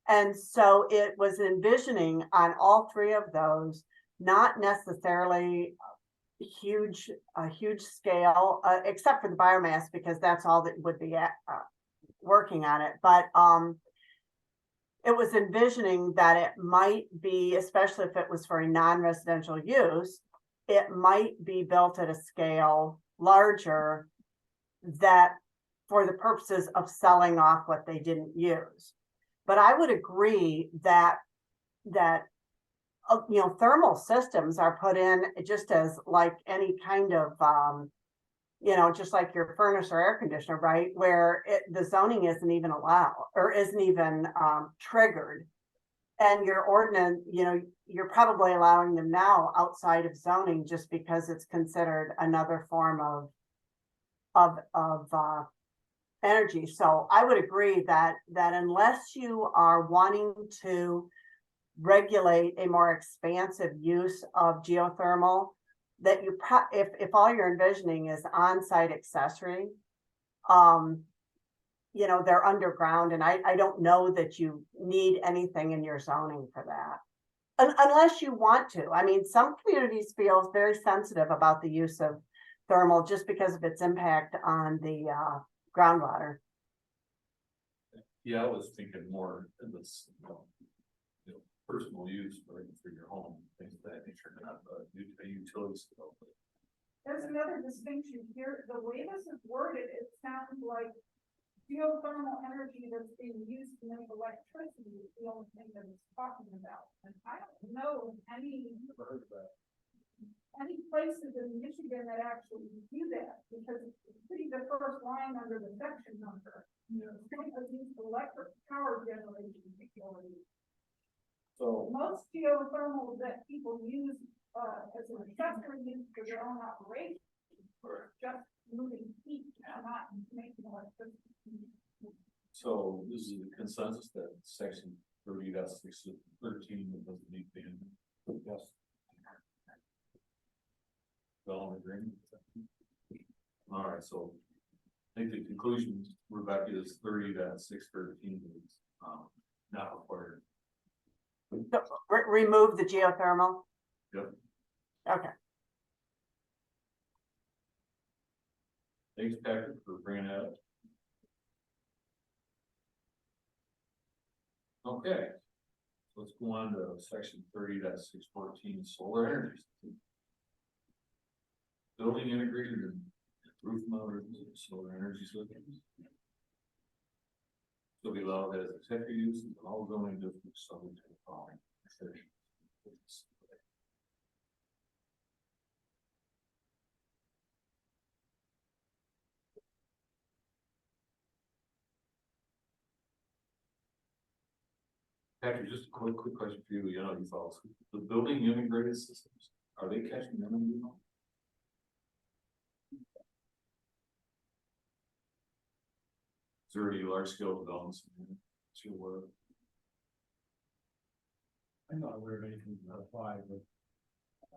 And so it was envisioning on all three of those, not necessarily a huge scale, except for the biomass, because that's all that would be working on it. But it was envisioning that it might be, especially if it was for a non-residential use, it might be built at a scale larger that for the purposes of selling off what they didn't use. But I would agree that you know, thermal systems are put in just as like any kind of, you know, just like your furnace or air conditioner, right? Where the zoning isn't even allowed or isn't even triggered. And your ordinance, you know, you're probably allowing them now outside of zoning just because it's considered another form of energy. So I would agree that unless you are wanting to regulate a more expansive use of geothermal, that if all you're envisioning is on-site accessory, you know, they're underground, and I don't know that you need anything in your zoning for that. Unless you want to. I mean, some communities feel very sensitive about the use of thermal just because of its impact on the groundwater. Yeah, I was thinking more in this, you know, personal use for your home, things of that nature, not a utility scale. There's another distinction here. The way this is worded, it sounds like geothermal energy that's being used to make electricity is the only thing that it's talking about. And I don't know of any places in Michigan that actually do that, because it's pretty the first line under the section number. Point of use electric power generation facility. So Most geothermal that people use as an accessory use for their own operation, or just moving heat, not making electricity. So this is the consensus that section 30.613 doesn't need to be in. Yes. All in agreement? All right, so I think the conclusion, Rebecca, is 30.613 is not required. Remove the geothermal. Yep. Okay. Thanks, Patrick, for bringing that up. Okay, let's go on to section 30.614 solar energy system. Building integrated and roof mounted solar energy systems. Will be allowed as accessory use in all zoning districts subject to the following restrictions. Patrick, just a quick question for you, you know, you follow, the building integrated systems, are they catching them, you know? Is there any large scale developments? Sure, where, I'm not aware of anything that apply, but.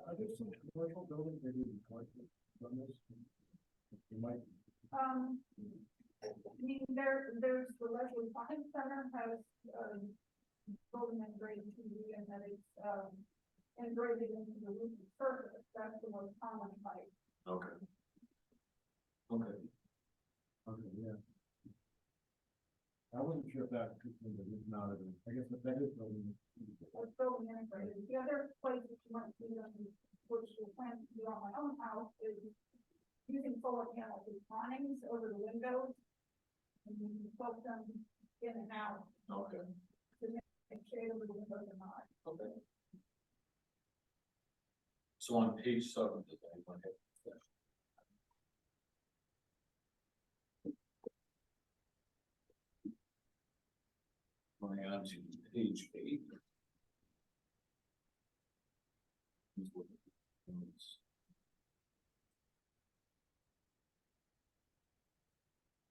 Are there some commercial buildings that you like on this? You might, I mean, there's the Leslie Fine Center has, building and grade TV and that it's, integrated into the roof surface, that's the most common type. okay. Okay, okay, yeah. I wasn't sure if that could be not, I guess that is building. Or building integrated. The other place that you might see them, which we plan to do on my own house, is using solar panels as awnings over the windows. And you can plug them in and out okay, to make shade over the windows or not. okay. So on page 7, does anyone have a question? Going on to page 8.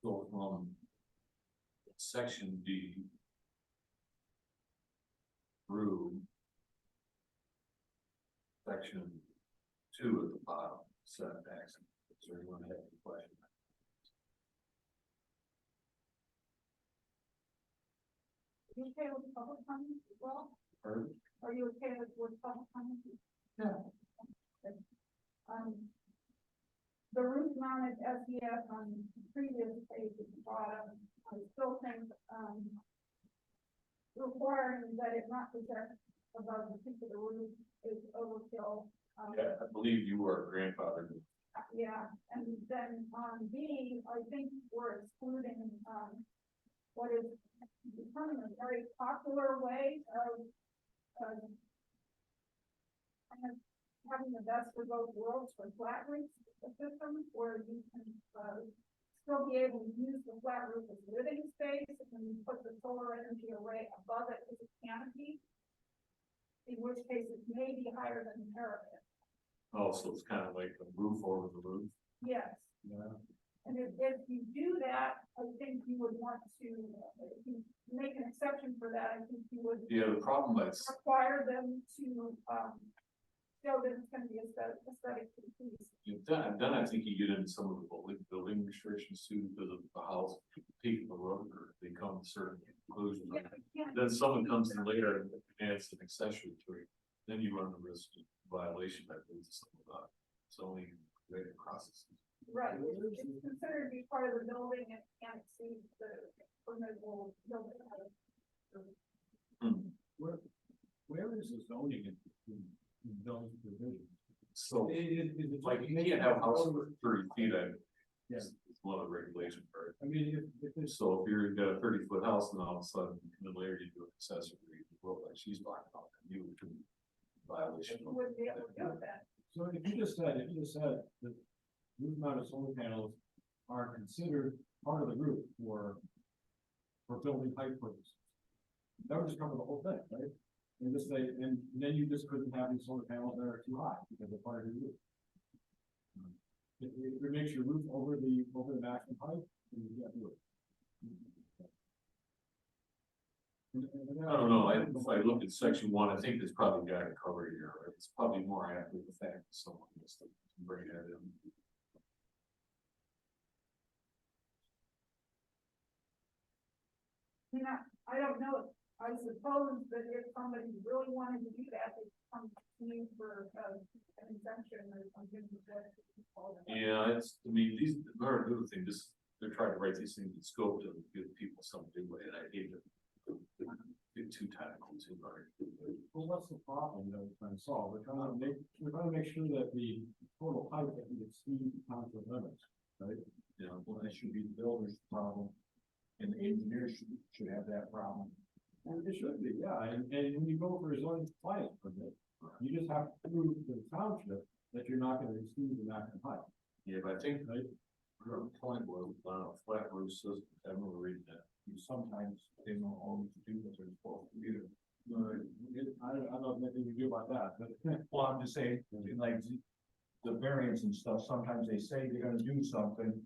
So from section D through section 2 at the bottom, setbacks. Does anyone have any questions? Are you okay with public comments as well? Pardon? Are you okay with public comments? Yeah. Okay. The roof mounted SES on the previous page at the bottom, I still think, requiring that it not project above the peak of the roof is overkill. Yeah, I believe you are grandfathered. Yeah, and then on B, I think we're excluding, what is becoming a very popular way of, kind of having the best of both worlds for flat roof systems, where you can, still be able to use the flat roof as living space, and you put the solar energy array above it as a canopy, in which case it may be higher than the parapet. Oh, so it's kind of like the roof over the roof. Yes. Yeah. And if you do that, I think you would want to, if you make an exception for that, I think you would Yeah, the problem is, require them to, show that it's gonna be aesthetic piece. then I think you get into some of the building restrictions too, because of the house, peak of the road, or they come to certain conclusions. Yeah, yeah. Then someone comes in later and adds an accessory to it, then you run the risk of violation that leads to some of that zoning related processes. Right, it's considered to be part of the building and can't exceed the permissible building height. Where is the zoning in those provisions? So, Is it like, you can't have a house for 30 feet, Yeah. it's one of the regulations, right? I mean, if it's, So if you've got a 30-foot house and all of a sudden, then later you do an accessory, well, like she's talking about, then you would be violation. You wouldn't be able to do that. so if you just said that roof mounted solar panels are considered part of the roof for building height purposes. That would just cover the whole thing, right? And just say, and then you just couldn't have these solar panels that are too high because they're part of your roof. If it makes your roof over the maximum height, then you can't do it. I don't know, if I look at section 1, I think it's probably got it covered here, right? It's probably more after the fact, that someone has to bring that in. I mean, I don't know, I suppose that if somebody really wanted to do that, they'd come to me for, an exemption or something. Yeah, it's, I mean, these, another thing, this, they're trying to write these things in scope to give people something to do, and I hate to get too technical too hard. Well, what's the problem that we're trying to solve? We're trying to make sure that the total height that we exceed township limits, right? You know, well, that should be the builder's problem. And the engineers should have that problem. And it should be, yeah, and when you go for a zoning compliance permit, you just have to prove to the township that you're not gonna exceed the maximum height. Yeah, but I think, Right. we're on a point where, flat roof system, I remember reading that. Sometimes they don't always do what they're supposed to do. I don't know nothing you do about that, but. Well, I'm just saying, like, the variants and stuff, sometimes they say they're gonna do something.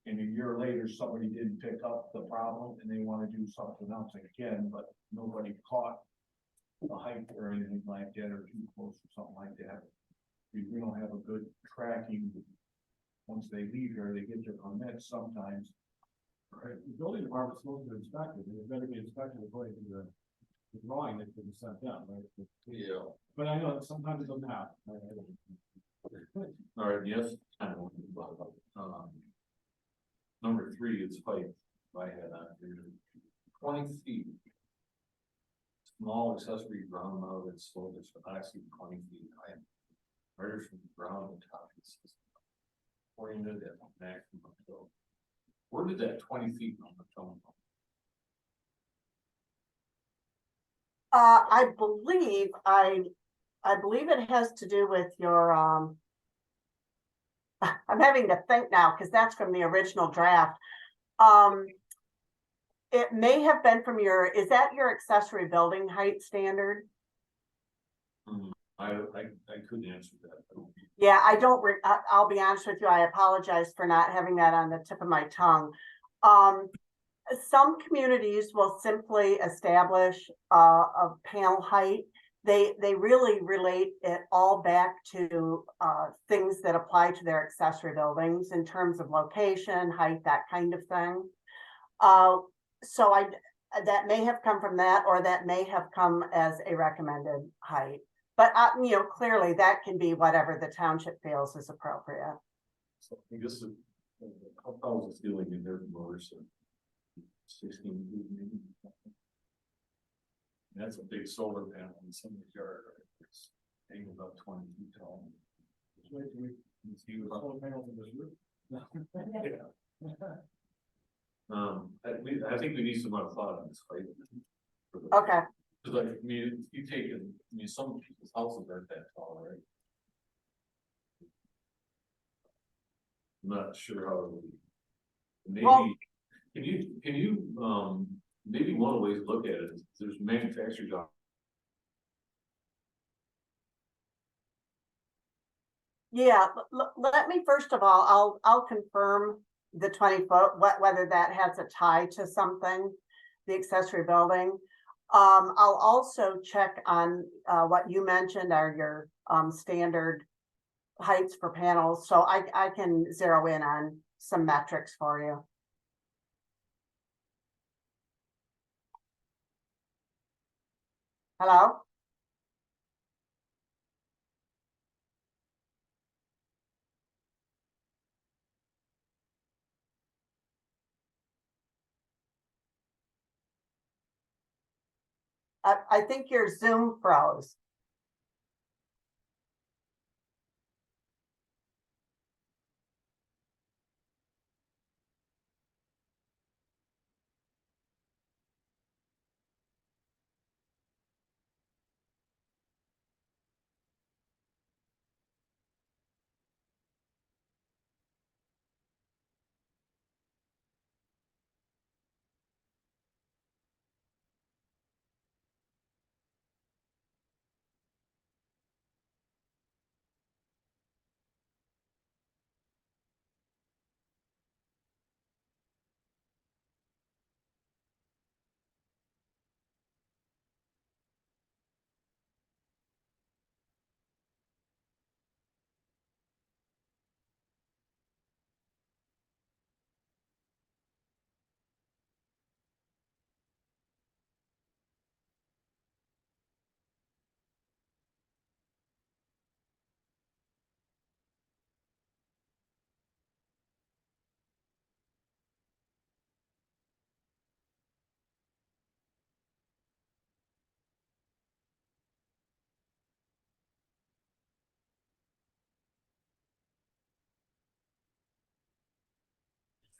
And a year later, somebody didn't pick up the problem and they wanna do something else again, but nobody caught. The height or anything like that, or too close or something like that. We don't have a good tracking. Once they leave here, they get their permits sometimes. Right, the building department's supposed to inspect it, and it better be inspected according to the drawing that's been sent down, right? Yeah. But I know that sometimes it doesn't happen. All right, yes, kind of, number 3 is height, I had on here, 20 feet. Small accessory ground mounted solar is actually 20 feet high. Measures from the ground to top of the system. Oriented at maximum flow. Where did that 20 feet number come from? I believe, I believe it has to do with your, I'm having to think now, because that's from the original draft. It may have been from your, is that your accessory building height standard? I couldn't answer that. Yeah, I don't, I'll be honest with you, I apologize for not having that on the tip of my tongue. Some communities will simply establish a panel height. They really relate it all back to things that apply to their accessory buildings in terms of location, height, that kind of thing. So that may have come from that, or that may have come as a recommended height. But you know, clearly that can be whatever the township feels is appropriate. So I guess how tall is the ceiling in their motors? 16 feet maybe. That's a big solar panel in somebody's yard, right? It's hanging about 20 feet tall. Wait till we see the solar panels in this roof. I think we need some more thought on this height. Okay. Cause like, I mean, you take it, I mean, some people's houses aren't that tall, right? I'm not sure how. Maybe, Well- can you, maybe one of the ways to look at it is there's manufacturers out. Yeah, let me first of all, I'll confirm the 20 foot, whether that has a tie to something, the accessory building. I'll also check on what you mentioned are your standard heights for panels, so I can zero in on some metrics for you. Hello? I think your Zoom froze.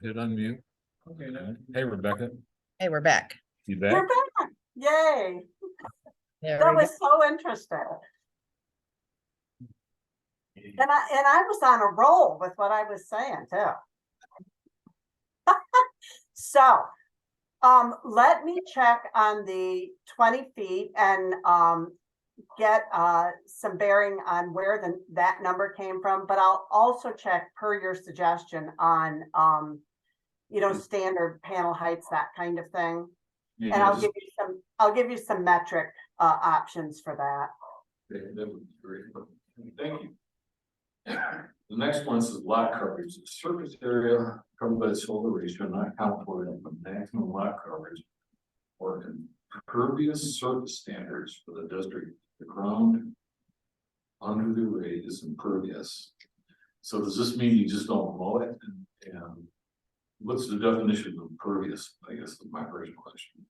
Hit unmute. Okay, then. Hey, Rebecca, Hey, we're back. you You're back? back. Yay. There That we go. was so interesting. And I was on a roll with what I was saying too. So, let me check on the 20 feet and, get, some bearing on where that number came from, but I'll also check per your suggestion on, standard panel heights, that kind of thing. Yeah, And just- I'll give you some metric, options for that. that would be great. Thank you. The next one is lot coverage, the surface area covered by the solar array shall not count toward the maximum lot coverage. Or impervious surface standards for the district, the ground. Under the array is impervious. So does this mean you just don't mow it? And what's the definition of impervious? I guess is my first question.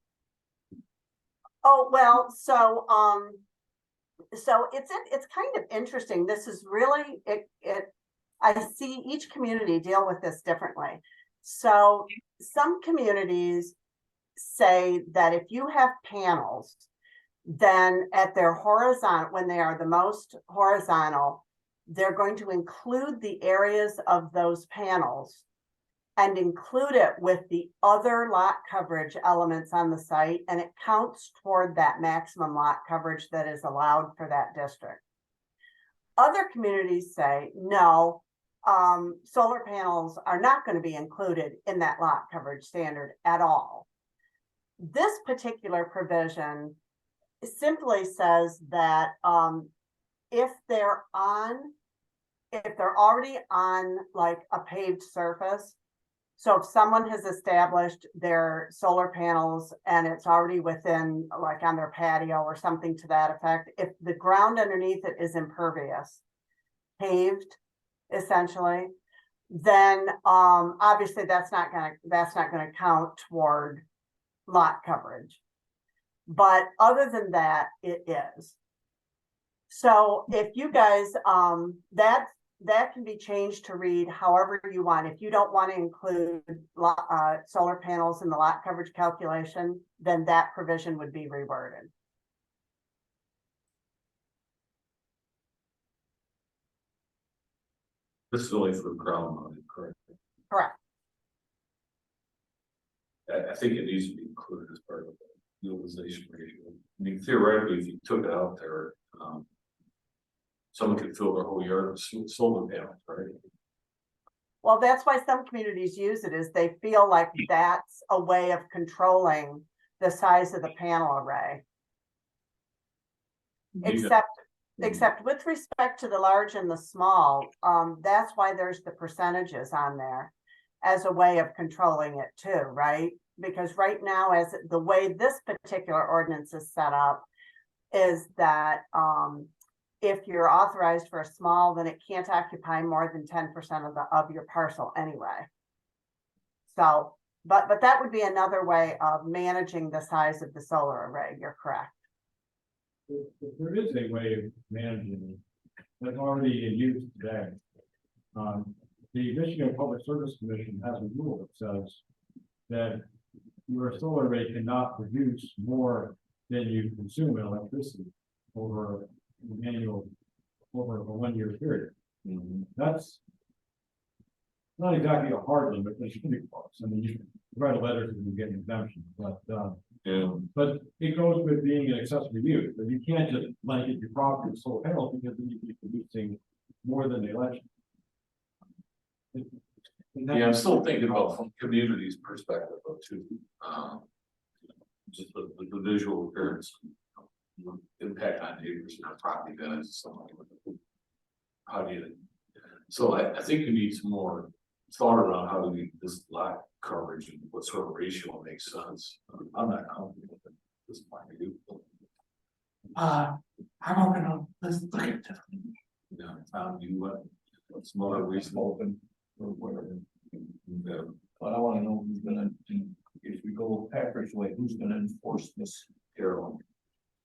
Oh, well, so it's kind of interesting. This is really, I see each community deal with this differently. So some communities say that if you have panels, then at their horizontal, when they are the most horizontal, they're going to include the areas of those panels and include it with the other lot coverage elements on the site, and it counts toward that maximum lot coverage that is allowed for that district. Other communities say, no, solar panels are not going to be included in that lot coverage standard at all. This particular provision simply says that if they're already on like a paved surface, so if someone has established their solar panels and it's already within, like on their patio or something to that effect, if the ground underneath it is impervious, paved essentially, then obviously that's not gonna count toward lot coverage. But other than that, it is. So if you guys, that can be changed to read however you want. If you don't want to include solar panels in the lot coverage calculation, then that provision would be reworded. This is only for ground mounted, correct? Correct. I think it needs to be included as part of the utilization ratio. I mean, theoretically, if you took it out there, someone could fill their whole yard with solar panels, right? Well, that's why some communities use it, is they feel like that's a way of controlling the size of the panel array. Except with respect to the large and the small, that's why there's the percentages on there as a way of controlling it too, right? Because right now, as the way this particular ordinance is set up, is that if you're authorized for a small, then it can't occupy more than 10% of your parcel anyway. So, but that would be another way of managing the size of the solar array. You're correct. If there is a way of managing it, that's already in use today. The Michigan Public Service Commission has a rule that says that your solar array cannot produce more than you consume in electricity over a 1 year period. That's not exactly a hard limit, but it should be close. I mean, you can write a letter to get an exemption, but but it goes with being an accessory use, but you can't just blanket your property with solar panels because then you'd be producing more than the election. Yeah, I'm still thinking about from community's perspective though too. Just the visual appearance, impact on neighbors and property values and stuff like that. How do you? So I think you need some more thought around how do we this lot coverage and what sort of ratio makes sense. I'm not comfortable with this point of view. I'm open to, let's look at this. Yeah, you some other reason open or whatever. But I wanna know who's gonna, if we go Patrick's way, who's gonna enforce this? Carol.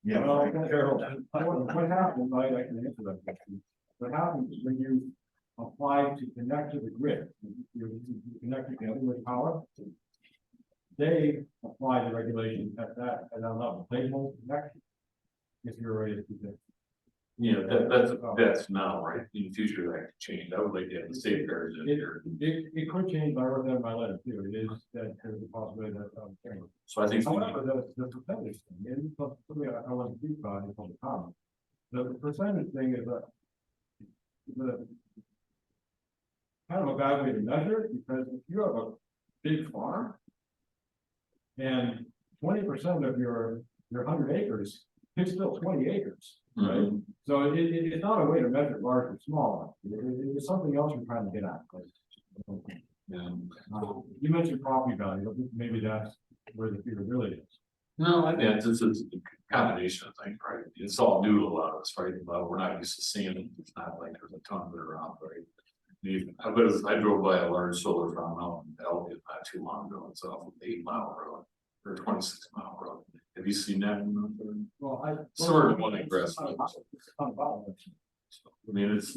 Yeah, Well, Carol. What happens, I can answer that question. What happens is when you apply to connect to the grid, you connect to the other with power, they apply the regulation at that level, they won't next. If you're already at the. Yeah, that's now, right? In the future, that could change. I would like to have the safeguards in here. It could change, I wrote that in my letter too, it is that there's a possibility that, change. So I think, However, the percentage thing, and it's something I want to speak about in public comment. The percentage thing is the kind of a bad way to measure it, because if you have a big farm and 20% of your 100 acres, it's still 20 acres, right? Mhm. So it's not a way to measure large or small. It's something else you're trying to get at. yeah. You mentioned property value, but maybe that's where the feasibility is. No, I think it's a combination of things, right? It's all new to a lot of us, right? But we're not used to seeing it. It's not like there's a ton of it around, right? I drove by a large solar farm out in Elgin not too long ago. It's off of 8 Mile Road or 26 Mile Road. Have you seen that one out there? Well, Sort of one in Grass. It's not about it. I mean, it's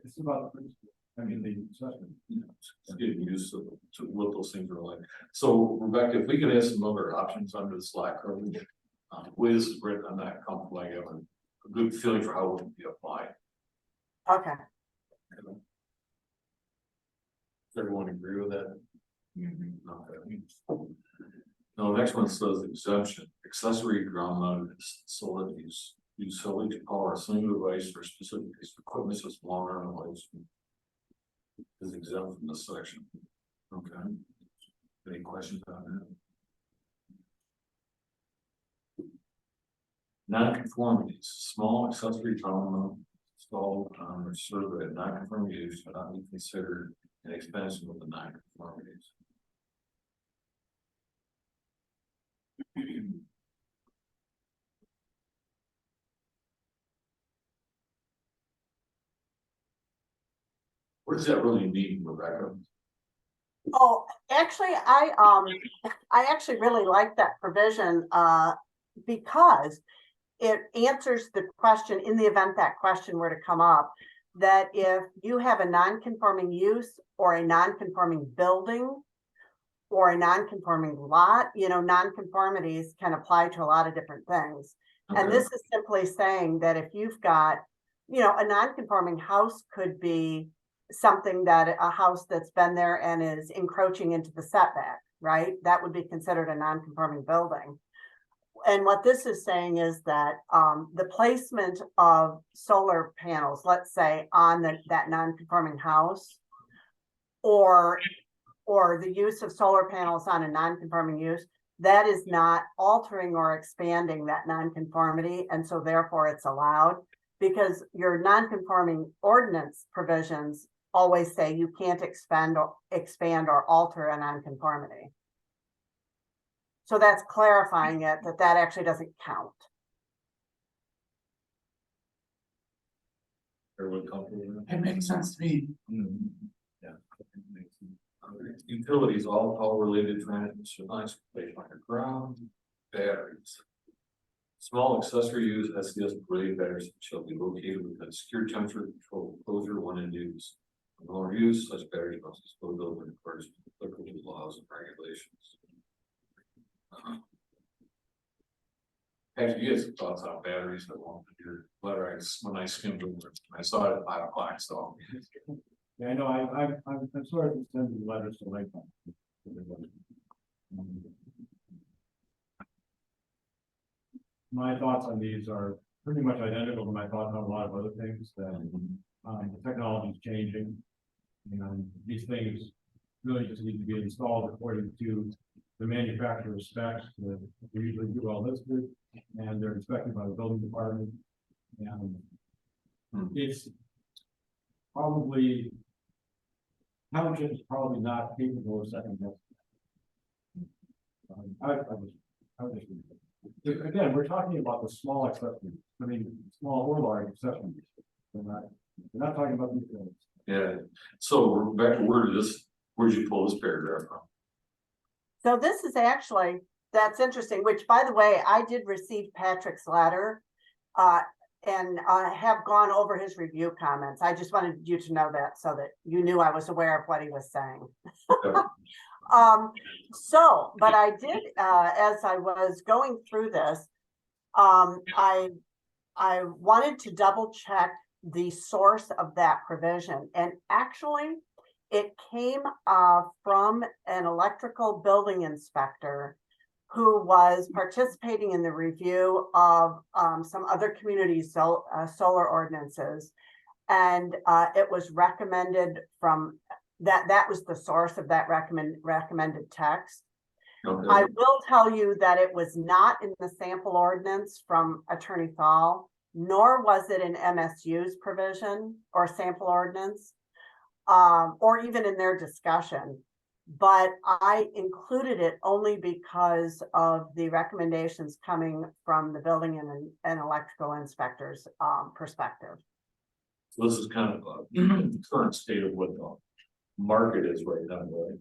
It's about, I mean, the assessment. it's getting used to what those things are like. So Rebecca, if we could have some other options under the slack coverage, the way this is written, I'm not comfortable. I have a good feeling for how it would be applied. Okay, Does everyone agree with that? Okay. Now, the next one says exemption, accessory ground mounted solar use solely to power a single device for specific piece of equipment such as long run lights. Is exempt from this section. Okay. Any questions on that? Non-conformities, small accessory ground mount installed on or served at non-conforming use should not be considered an expansion of the non-conformities. What does that really mean, Rebecca? oh, actually, I actually really like that provision, because it answers the question, in the event that question were to come up, that if you have a non-conforming use or a non-conforming building or a non-conforming lot, non-conformities can apply to a lot of different things. And Okay. this is simply saying that if you've got, a non-conforming house could be something that a house that's been there and is encroaching into the setback, right? That would be considered a non-conforming building. And what this is saying is that the placement of solar panels, let's say on that non-conforming house, or the use of solar panels on a non-conforming use, that is not altering or expanding that non-conformity, and so therefore it's allowed, because your non-conforming ordinance provisions always say you can't expand or alter a non-conformity. So that's clarifying it, that actually doesn't count. Everyone comfortable with that? It makes sense to me. Yeah. Utilities, all related transmission lines placed underground, batteries. Small accessory use SCS related batteries shall be located within a secure temperature control enclosure when in use. For lower use, such batteries must dispose of in accordance with applicable laws and regulations. Actually, you guys have thoughts on batteries that won't do your letter. When I skimmed over it, I saw it at 5 o'clock, so. Yeah, I know, I'm sorry to send the letters to late. My thoughts on these are pretty much identical to my thoughts on a lot of other things, that the technology is changing. And these things really just need to be installed according to the manufacturer's specs that we usually do all listed, and they're inspected by the building department. And it's probably, township is probably not capable of second guessing. I would just, again, we're talking about the small accessories, I mean, small or large accessories. We're not talking about these things. Yeah, so Rebecca, where'd you pull this paragraph from? So this is actually, that's interesting, which, by the way, I did receive Patrick's letter, and have gone over his review comments. I just wanted you to know that, so that you knew I was aware of what he was saying. But I did, as I was going through this, I wanted to double check the source of that provision, and actually it came from an electrical building inspector who was participating in the review of some other communities' solar ordinances. And it was recommended from that was the source of that recommended text. Okay. I will tell you that it was not in the sample ordinance from Attorney Thal, nor was it in MSU's provision or sample ordinance, or even in their discussion. But I included it only because of the recommendations coming from the building and electrical inspector's perspective. So this is kind of a current state of what the market is right now, right?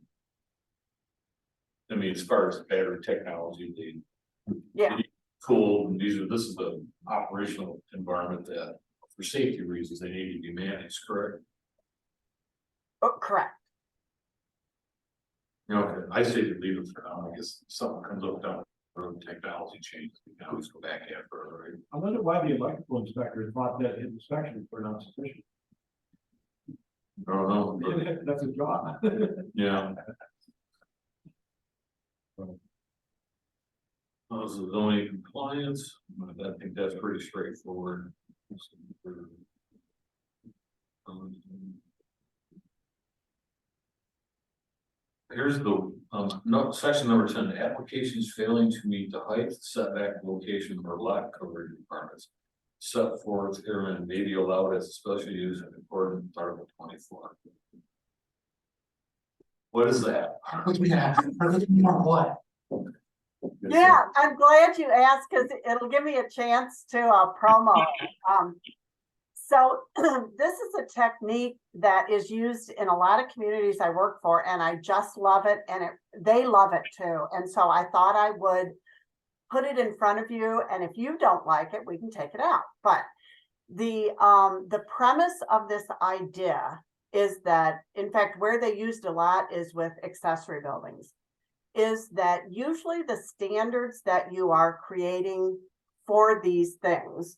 I mean, as far as battery technology, Yeah. cool, this is the operational environment that, for safety reasons, they need to be managed, correct? Oh, correct. Okay, I say to leave it for now. I guess if something comes up down the road, technology changes, we can always go back after, right? I wonder why the electrical inspector thought that his inspections were not sufficient. I don't know, but, That's a job. yeah. This is zoning compliance, I think that's pretty straightforward. Here's the, section number 10, the applications failing to meet the height, setback, location, or lot coverage requirements set forth herein may be allowed as a special use in accordance with Article 24. What is that? What? Yeah, I'm glad you asked because it'll give me a chance to promo. So this is a technique that is used in a lot of communities I work for, and I just love it, and they love it too. And so I thought I would put it in front of you, and if you don't like it, we can take it out. But the premise of this idea is that, in fact, where they used a lot is with accessory buildings, is that usually the standards that you are creating for these things,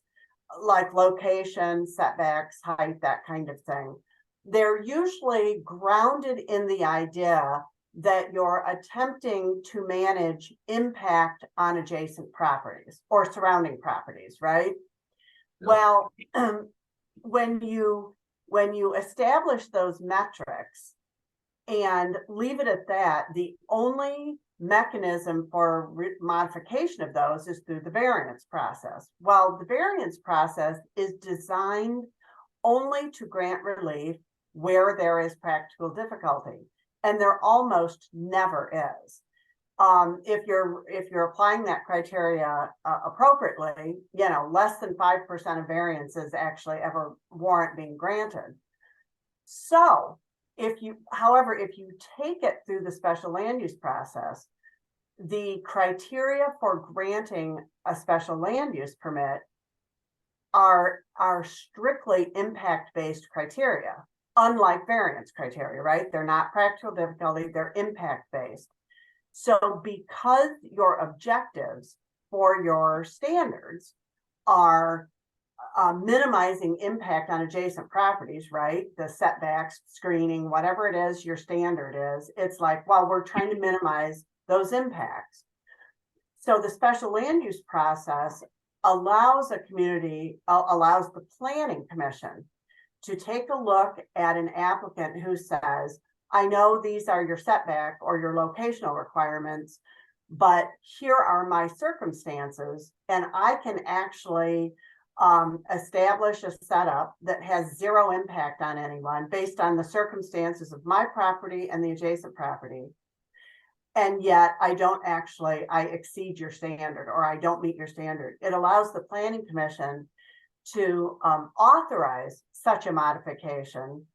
like location, setbacks, height, that kind of thing, they're usually grounded in the idea that you're attempting to manage impact on adjacent properties or surrounding properties, right? Yeah. Well, when you establish those metrics and leave it at that, the only mechanism for modification of those is through the variance process. Well, the variance process is designed only to grant relief where there is practical difficulty, and there almost never is. If you're applying that criteria appropriately, less than 5% of variances actually ever warrant being granted. So however, if you take it through the special land use process, the criteria for granting a special land use permit are strictly impact-based criteria, unlike variance criteria, right? They're not practical difficulty, they're impact-based. So because your objectives for your standards are minimizing impact on adjacent properties, right? The setbacks, screening, whatever it is your standard is, it's like, well, we're trying to minimize those impacts. So the special land use process allows allows the planning commission to take a look at an applicant who says, I know these are your setback or your locational requirements, but here are my circumstances, and I can actually establish a setup that has zero impact on anyone based on the circumstances of my property and the adjacent property. And yet I exceed your standard, or I don't meet your standard. It allows the planning commission to authorize such a modification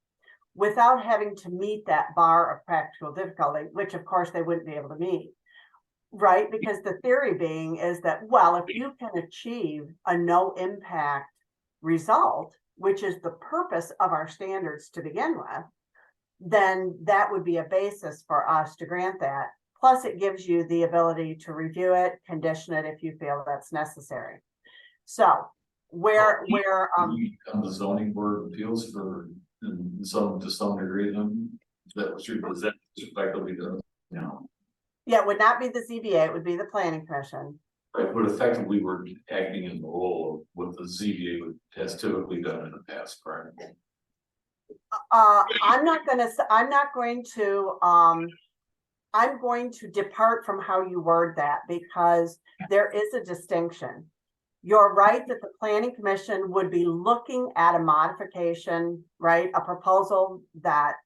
without having to meet that bar of practical difficulty, which of course they wouldn't be able to meet. Right, because the theory being is that, well, if you can achieve a no impact result, which is the purpose of our standards to begin with, then that would be a basis for us to grant that. Plus, it gives you the ability to review it, condition it if you feel that's necessary. So where, On the zoning board of appeals for, to some degree, then, that was your, is that effectively the, you know, yeah, it would not be the ZBA, it would be the planning commission. right, but effectively we're acting in the role of what the ZBA has typically done in the past, correct? I'm not going to depart from how you word that because there is a distinction. You're right that the planning commission would be looking at a modification, right? A proposal that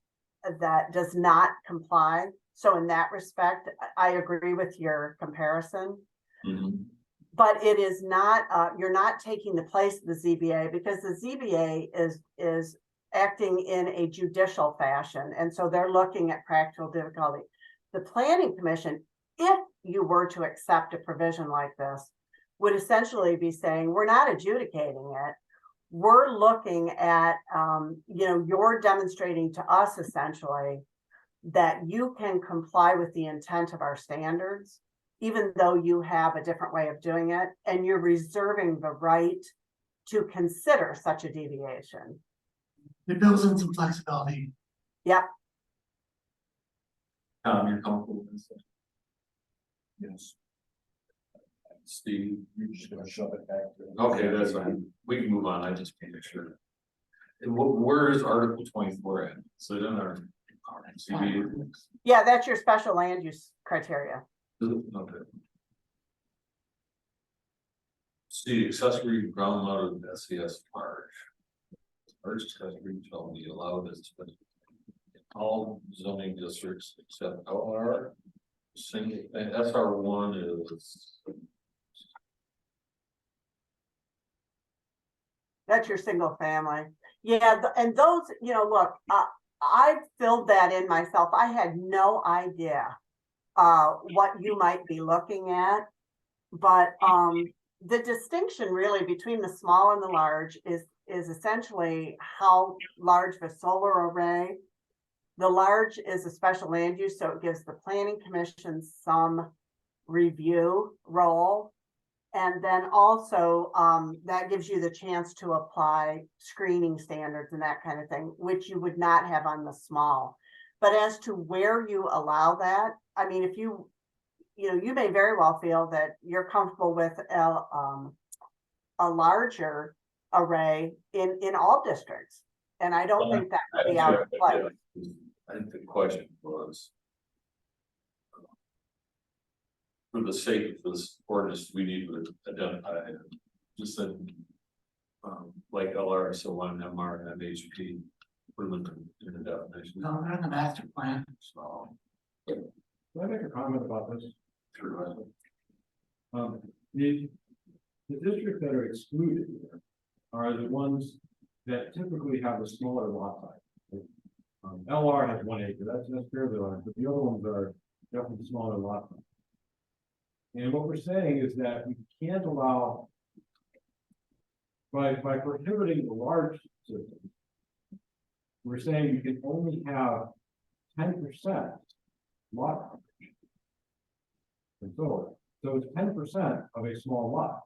does not comply. So in that respect, I agree with your comparison. Mhm. But it is not, you're not taking the place of the ZBA because the ZBA is acting in a judicial fashion. And so they're looking at practical difficulty. The planning commission, if you were to accept a provision like this, would essentially be saying, we're not adjudicating it. We're looking at, you're demonstrating to us essentially that you can comply with the intent of our standards, even though you have a different way of doing it, and you're reserving the right to consider such a deviation. It builds in some flexibility. Yep. You're comfortable with this? Yes, Steve? you're just gonna shove it back there. Okay, that's fine. We can move on. I just can't make sure. And where is Article 24 at? So then our ZBA. Yeah, that's your special land use criteria. Okay. See, accessory ground mounted SES large. Large accessory shall be allowed as in all zoning districts except LR. Single, and SR1 is. That's your single family. Yeah, and those, look, I filled that in myself. I had no idea what you might be looking at. But the distinction really between the small and the large is essentially how large of a solar array. The large is a special land use, so it gives the planning commission some review role. And then also that gives you the chance to apply screening standards and that kind of thing, which you would not have on the small. But as to where you allow that, I mean, if you may very well feel that you're comfortable with a larger array in all districts. And I don't think that would be out of place. I think the question was. For the sake of this ordinance, we need to identify it. Just said. Like LR, so one MR and MHP. Put them in the definition. No, they're in the master plan. So. Can I make a comment about this? True. The districts that are excluded here are the ones that typically have a smaller lot size. LR has 1 acre, that's fairly large, but the other ones are definitely smaller lot size. And what we're saying is that we can't allow, by prohibiting the large system, we're saying you can only have 10% lot coverage. And so it's 10% of a small lot.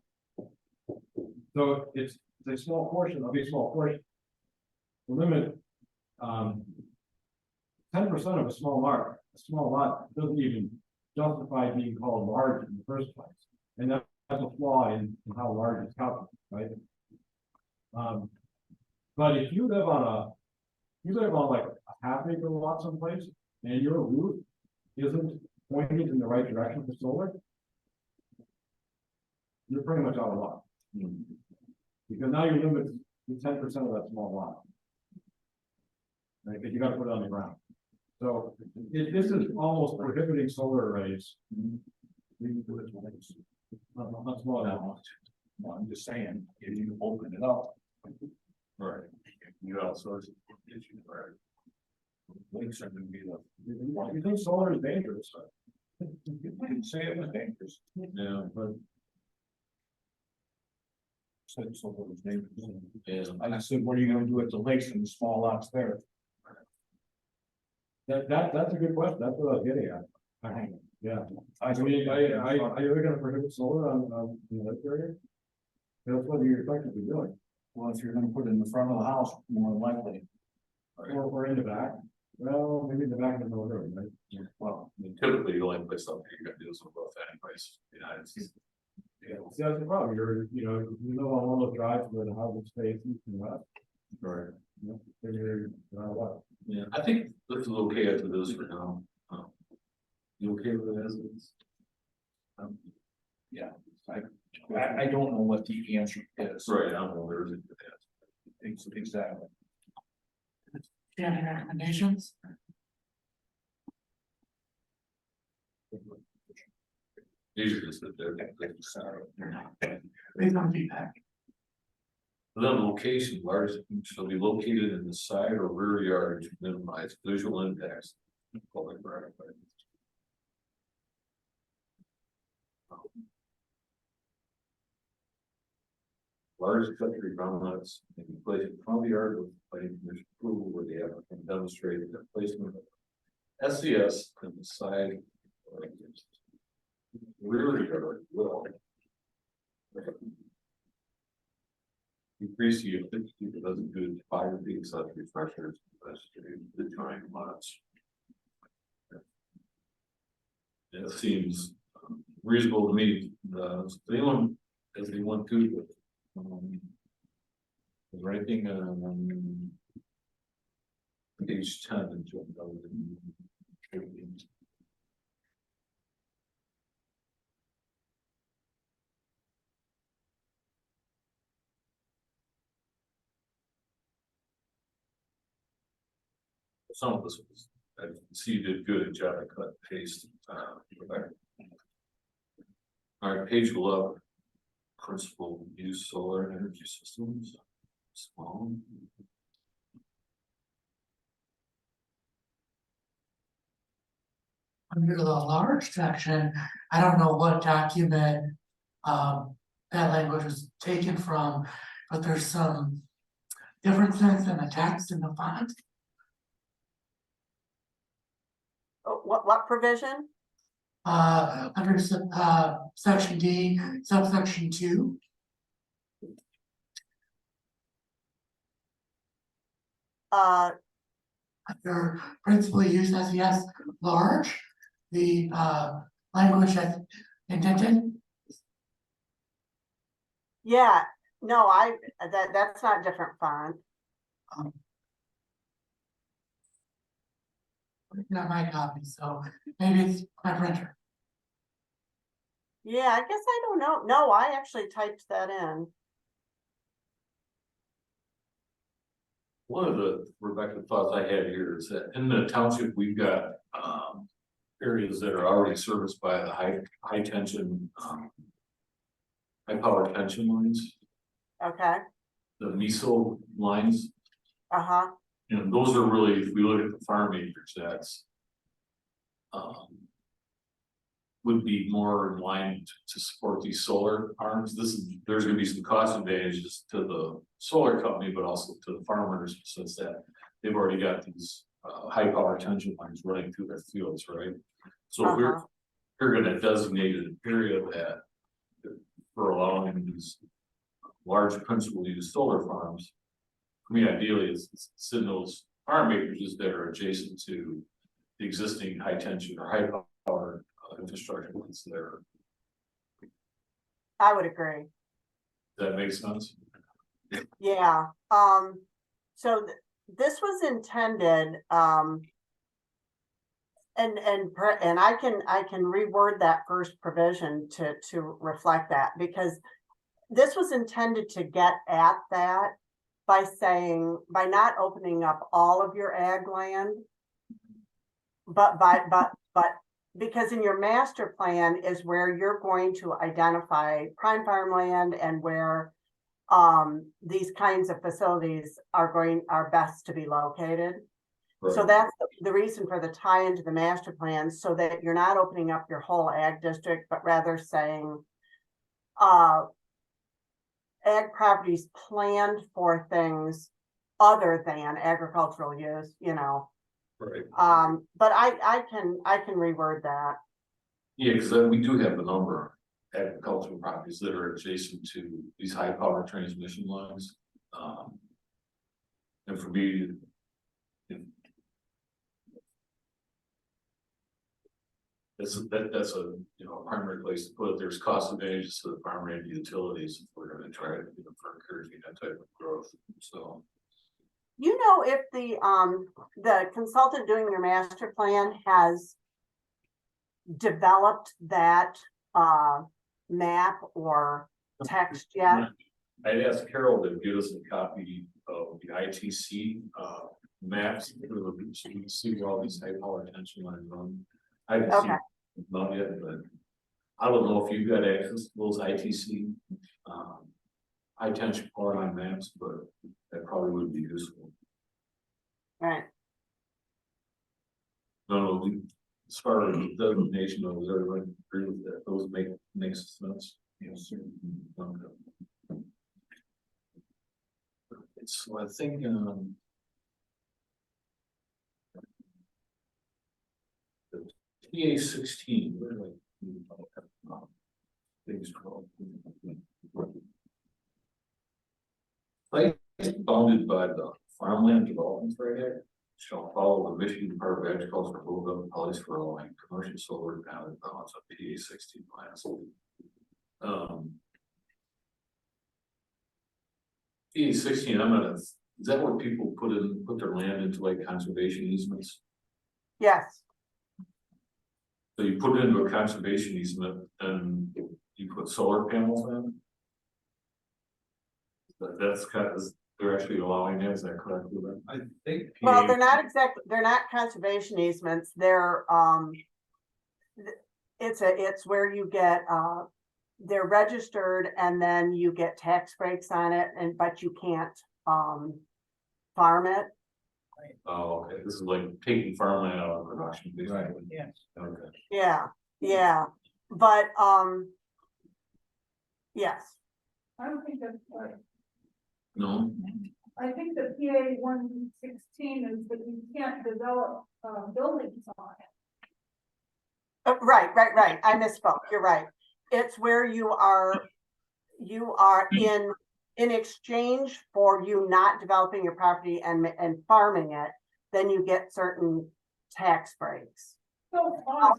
So it's a small portion of a small portion. The limit, 10% of a small lot doesn't even justify being called large in the first place. And that's a flaw in how large it's calculated, right? But if you live on like a half acre lot someplace and your roof isn't pointed in the right direction for solar, you're pretty much out of luck. Because now you're limited to 10% of that small lot. Right, because you gotta put it on the ground. So this is almost prohibiting solar arrays. Not small enough. No, I'm just saying, if you open it up. Right. You outsource it. Right. Links are gonna be the. You think solar is dangerous? You didn't say it was dangerous. Yeah, but. Said solar was dangerous. Yeah. I just said, what are you gonna do at the lakes and the small lots there? That's a good question, that's what I was getting at. Yeah, I mean, are you gonna prohibit solar in that area? That's what you're effectively doing, Well, if you're gonna put it in the front of the house, more than likely, or in the back, well, maybe in the back of the road, right? well, I mean, typically, the only place up here you're gonna do is above anyways, United States. Yeah, see, that's the problem, you know, on one of those drives where the houses face east and west, Right. you know, you're, what? Yeah, I think this is okay after this for now. You okay with it as is? yeah, I don't know what the answer is. Right, I don't know, there isn't that. Exactly. Do you have any recommendations? These are just that they're. Based on feedback. The location, large shall be located in the side or rear yard to minimize visual impacts. Public right of way. Large country groundnuts may be placed in front of the yard with planning commission approval where the applicant demonstrated the placement of SCS in the side. or rear yard will. Increase the efficiency that doesn't do fire feet such refreshers, the trying lots. It seems reasonable to me, they want, as they want to. Is there anything page 10 and some of this was, I see you did good job of cut and paste. All right, page 11. Principal use solar energy systems. Small. Under the large section, I don't know what document that language was taken from, but there's some differences in the text and the font. Oh, what provision? Under section D, subsection 2. Under principally used SES large, the language that's indented. Yeah, no, that's not different font. Not my copy, so maybe it's my printer. Yeah, I guess I don't know. No, I actually typed that in. One of the Rebecca thoughts I had here is that in the township, we've got areas that are already serviced by the high tension high power tension lines, Okay, the MISO lines. uh-huh, And those are really, if we look at the farm acres, that's would be more in line to support these solar farms. There's gonna be some cost advantages to the solar company, but also to the farmers, since that they've already got these high power tension lines running through their fields, right? So if we're gonna designate an area that for allowing these large principal use solar farms. I mean, ideally, it's in those farm acres that are adjacent to the existing high tension or high power infrastructure that's there. I would agree. Does that make sense? Yeah, so this was intended, and I can reword that first provision to reflect that, because this was intended to get at that by saying, by not opening up all of your ag land, but because in your master plan is where you're going to identify prime farmland and where these kinds of facilities are best to be located. So Right. that's the reason for the tie into the master plan, so that you're not opening up your whole ag district, but rather saying ag properties planned for things other than agricultural use, Right. But I can reword that. Yeah, because we do have a number of agricultural properties that are adjacent to these high power transmission lines. And for me. That's a, you know, a primary place to put it. There's cost advantages to the farmer and utilities if we're gonna try to, you know, for encouraging that type of growth, so. You know, if the consultant doing your master plan has developed that, map or text yet? I'd ask Carol to give us a copy of the ITC, maps, so we can see where all these high power tension lines run. I haven't seen Okay. them yet, but I don't know if you've got access to those ITC, high tension power line maps, but that probably would be useful. Right, No, as far as the designation of, everybody agree with that, those makes sense. Yes, sir. Okay. So I think, the PA 16, where do I? Things 12. Sites bounded by the farmland development area shall follow the Michigan Department of Agriculture rule of policy for allowing commercial solar panel balance of PA 16 plants. PA 16, is that what people put their land into, like conservation easements? yes, So you put it into a conservation easement and you put solar panels in? That's kind of, they're actually allowing that, is that correct? I think. well, they're not conservation easements, they're, it's where you get, they're registered and then you get tax breaks on it but you can't, farm it. Oh, okay, this is like taking farmland out of production, basically. Yes. Okay. Yeah, but, yes, I don't think that's right. No, I think the PA 116 is that you can't develop, buildings on it. right, I misspoke, you're right. It's where you are in exchange for you not developing your property and farming it, then you get certain tax breaks. So far,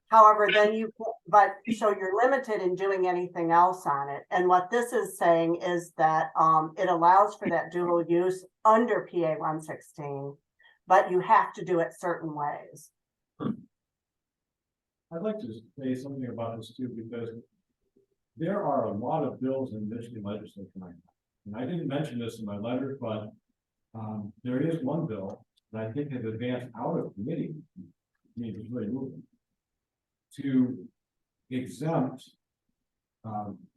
However, so you're limited in doing anything else on it. And what this is saying is that, it allows for that dual use under PA 116, but you have to do it certain ways. I'd like to say something about this too, because there are a lot of bills in Michigan legislature right now. And I didn't mention this in my letter, but there is one bill that I think has advanced out of committee. It's really moving to exempt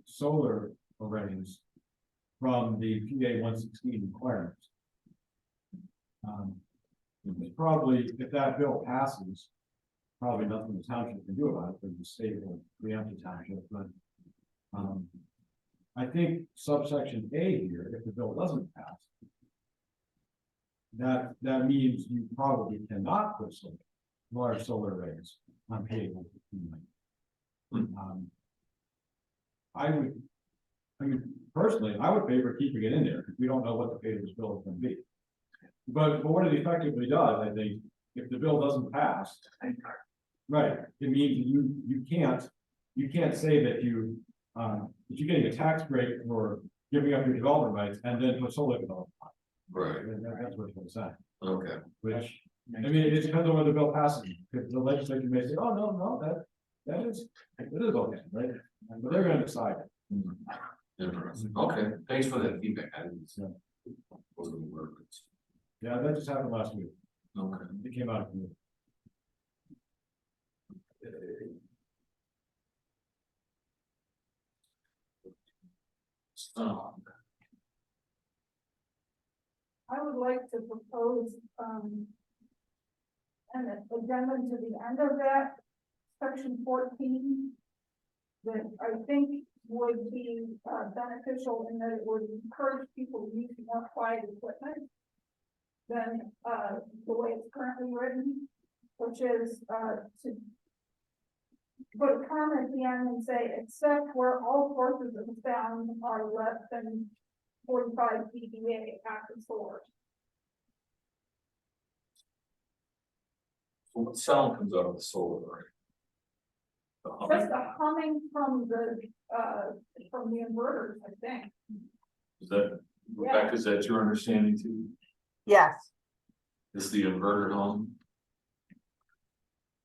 solar arrays from the PA 116 requirements. It's probably, if that bill passes, probably nothing the township can do about it, because the state will preempt the township, but I think subsection A here, if the bill doesn't pass, that means you probably cannot put large solar arrays on PA 116. I mean, personally, I would favor keeping it in there, because we don't know what the fate of this bill is going to be. But what it effectively does, I think, if the bill doesn't pass, right, it means you can't say that you're getting a tax break for giving up your development rights and then put solar development on. right, That's what it's going to say. okay. Which, I mean, it depends on whether the bill passes, because the legislature may say, oh, no, it is okay, right? But they're gonna decide. Interesting. Okay, thanks for that feedback. I didn't. Wasn't aware of it. Yeah, that just happened last week. Okay. It came out of committee. I would like to propose, an addendum to the end of that, section 14. That I think would be beneficial in that it would encourage people to use more quiet equipment. than, the way it's currently written, which is, to put a comment at the end and say, except where all sources of sound are less than 45 dBA at the source. So what sound comes out of the solar array? The humming? Just the humming from the inverters, I think. Is that, Rebecca, is that your understanding too? Yes, Is the inverter hum?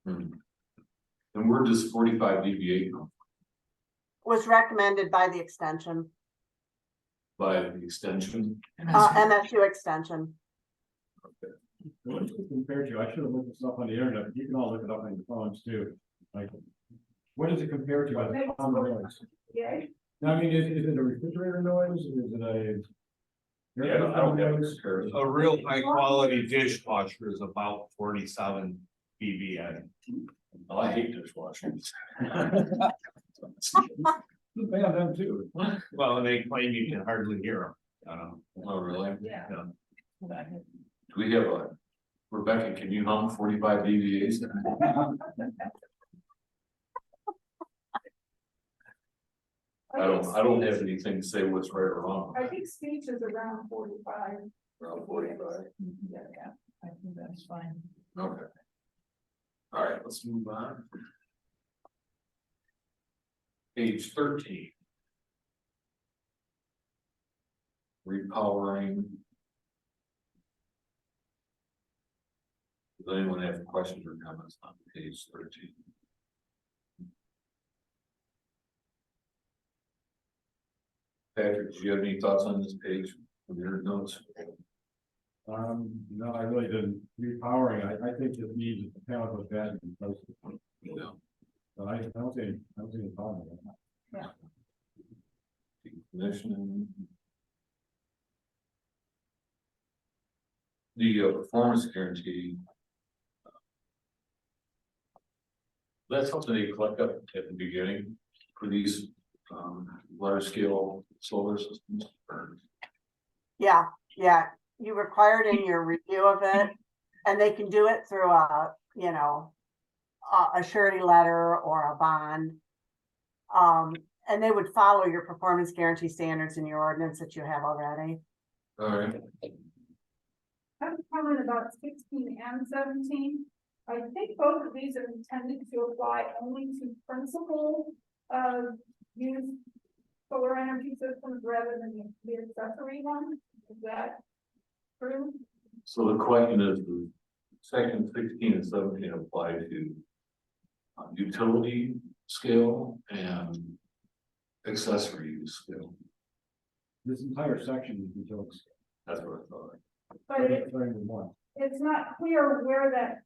And where does 45 dBA come was recommended by the extension, by the extension? MSU extension. What does it compare to? I should have looked this up on the internet, but you can all look it up on your phones too. Like, what does it compare to as a common noise? Yeah, Now, I mean, is it a refrigerator noise? Is it a? Yeah, I don't have a comparison. A real high quality dishwasher is about 47 dBA. Oh, I hate dishwashers. They have them too. Well, they claim you can hardly hear them. Oh, really? Yeah. Yeah. But Do we have a, Rebecca, can you hum 45 dBAs? I don't have anything to say what's right or wrong. I think speech is around 45. Around 45. yeah, I think that's fine. Okay. All right, let's move on. Page 13. Repowering. Does anyone have questions or comments on page 13? Patrick, do you have any thoughts on this page from your notes? No, I really didn't. Repowering, I think it needs a panel of battery in place. Yeah. So I don't see any problem with that. Decommissioning. The performance guarantee. That's something they collect up at the beginning for these large scale solar systems. Yeah, you require it in your review of it, and they can do it through a, you know, a surety letter or a bond. And they would follow your performance guarantee standards in your ordinance that you have already. All right. I have a comment about 16 and 17. I think both of these are intended to apply only to principal use solar energy systems rather than the accessory one. Is that true? So the question is, the section 16 and 17 apply to utility scale and accessory use scale. This entire section is utility. That's what I thought. But it's not clear where that.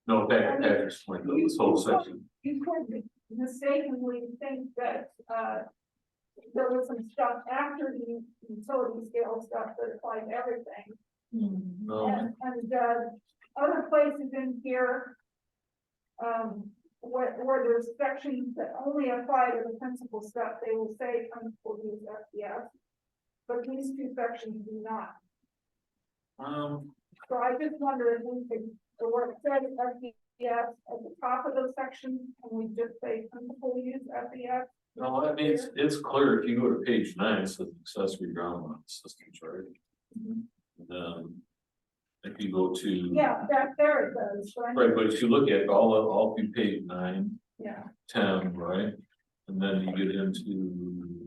No, Patrick's point, this whole section. You could mistakenly think that, there was some stuff after the utility scale stuff that applied to everything. No, And other places in here, where there's sections that only apply to the principal stuff, they will say principal use FPS. But these two sections do not. So I just wonder if we could, where it says FPS at the top of those sections, and we just say principal use FPS. no, I mean, it's clear if you go to page 9, it says accessory ground mount systems, right? If you go to. Yeah, that there it goes, right? Right, but if you look at all through page 9, Yeah, 10, right? And then you get into.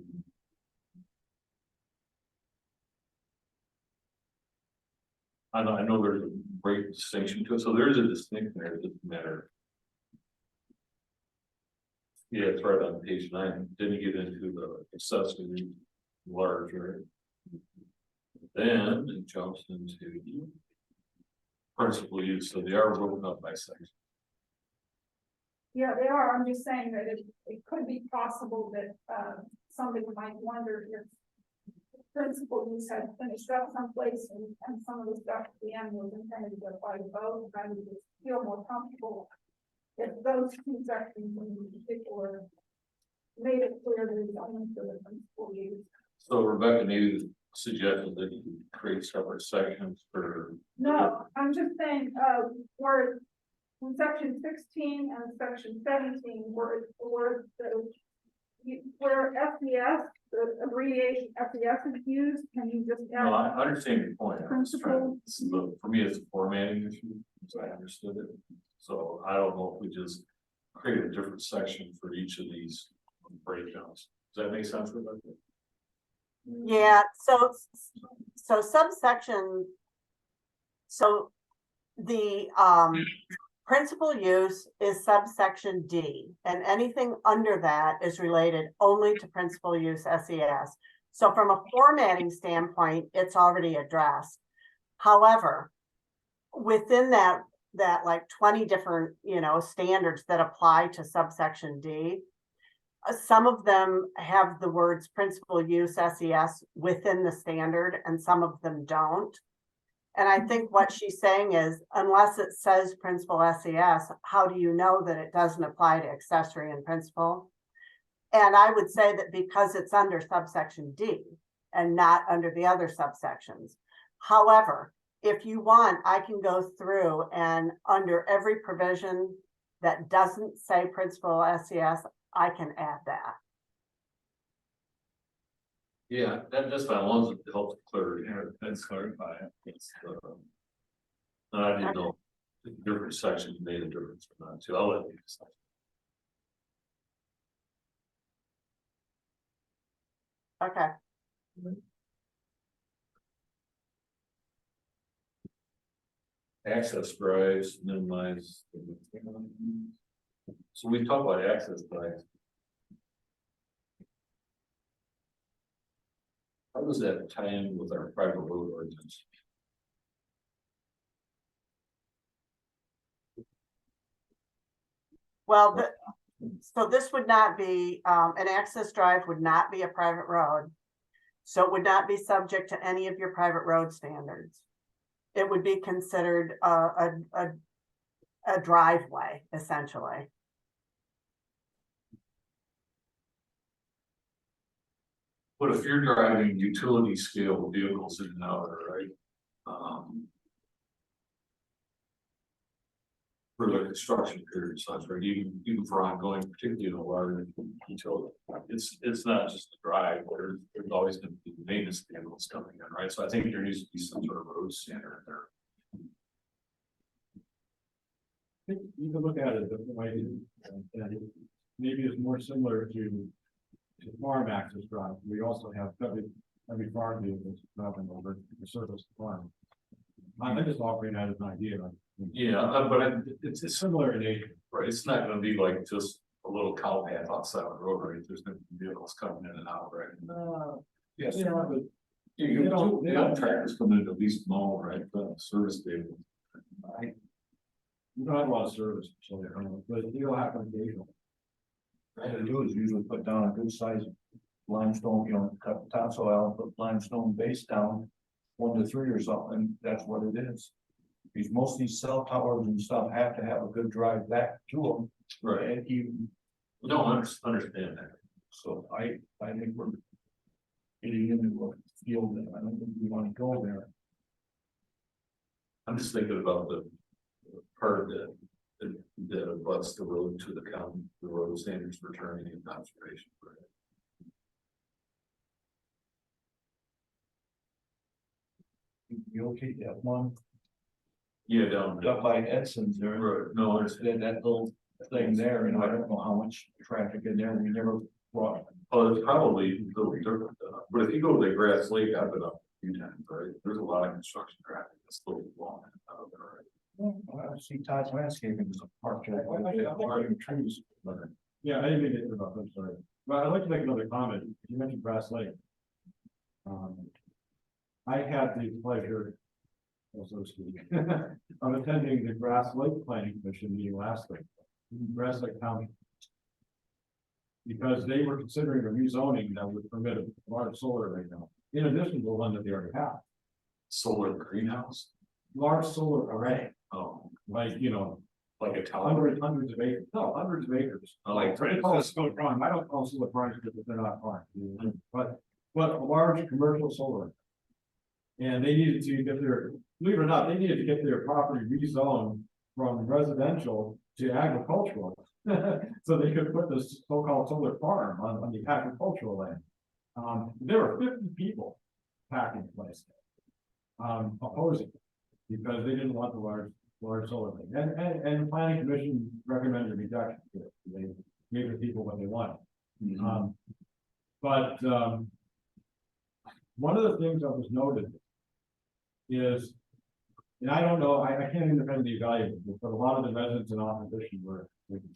I know there's a great distinction to it, so there's a distinction there, it doesn't matter. Yeah, it's right on page 9, then you get into the accessory large, right? Then it jumps into principal use, so they are broken up by section. yeah, they are. I'm just saying that it could be possible that, somebody might wonder if principal use had finished up someplace and some of the stuff at the end was intended to apply to both. I would just feel more comfortable if those two sections in particular made it clear that it's only for the principal use. So Rebecca maybe suggested that you create separate sections for. No, I'm just saying, where in section 16 and section 17, where where FES, the abbreviation FES is used, can you just No, I add? understand your point. I was trying, Principle. this is for me, it's a formatting issue, as I understood it. So I don't know if we just create a different section for each of these breakdowns. Does that make sense, Rebecca? Yeah, so subsection. So the principal use is subsection D, and anything under that is related only to principal use SES. So from a formatting standpoint, it's already addressed. However, within that like 20 different, standards that apply to subsection D, some of them have the words principal use SES within the standard and some of them don't. And I think what she's saying is, unless it says principal SES, how do you know that it doesn't apply to accessory and principal? And I would say that because it's under subsection D and not under the other subsections. However, if you want, I can go through and under every provision that doesn't say principal SES, I can add that. Yeah, that's fine, as long as it helps clarify, that's clarify. I didn't know the different sections made a difference or not, too. I'll let you decide. Okay. Access drives, minimize. So we talk about access drives. How does that tie in with our private road ordinance? Well, so this would not be, an access drive would not be a private road. So it would not be subject to any of your private road standards. It would be considered a driveway, essentially. But if you're driving utility scale vehicles in and out, right? For the construction period, such, right, even for ongoing, particularly in a large utility, it's not just a drive, there's always gonna be maintenance vehicles coming in, right? So I think there needs to be some sort of road standard there. I think you can look at it the way that maybe it's more similar to farm access drive. We also have every farm vehicles driving over the service farm. I'm just offering that as an idea. Yeah, but It's similar in nature. right, it's not gonna be like just a little cow path outside the road, right? There's gonna be vehicles coming in and out, right? Yes, but You They don't- don't tractors coming in at least small, right, the service vehicles. we don't have a lot of service, so but it'll happen occasionally. All they do is usually put down a good size limestone, cut the topsoil out, put limestone base down. 1 to 3 or something, that's what it is. Because most of these cell towers and stuff have to have a good drive back to them. Right. And even, No, I understand that. so I think we're getting into a field that I don't think we want to go there. I'm just thinking about the part that abuts the road to the county, the road standards for turning and conservation. Right? You okay, that one, Yeah, down. up by Edson's there, Right, no, I understand. that little thing there, and I don't know how much traffic in there, we never brought. Oh, it's probably a little different, but if you go to the Grass Lake, I've been up a few times, right? There's a lot of construction traffic that's still long out of there, right? I see Todd's landscaping is a park there, trees. Yeah, I didn't mean to interrupt, I'm sorry. But I'd like to make another comment. You mentioned Grass Lake. I had the pleasure, so to speak, of attending the Grass Lake Planning Commission meeting last week, in Grass Lake County. Because they were considering a rezoning that would permit a large solar right now, in addition to the one that they already have. Solar greenhouse. Large solar array, Oh, like, like a tower. hundreds of acres, no, hundreds of acres. I like. They call it solar farm. I don't call solar farms because they're not farms. But but a large commercial solar. And they needed to get their, believe it or not, they needed to get their property rezoned from residential to agricultural. So they could put this so-called solar farm on the agricultural land. There were 50 people packing the place. Opposing, because they didn't want the large solar thing. And the planning commission recommended reduction. They gave the people what they wanted. But one of the things that was noted is, and I don't know, I can't independently evaluate this, but a lot of the residents in opposition were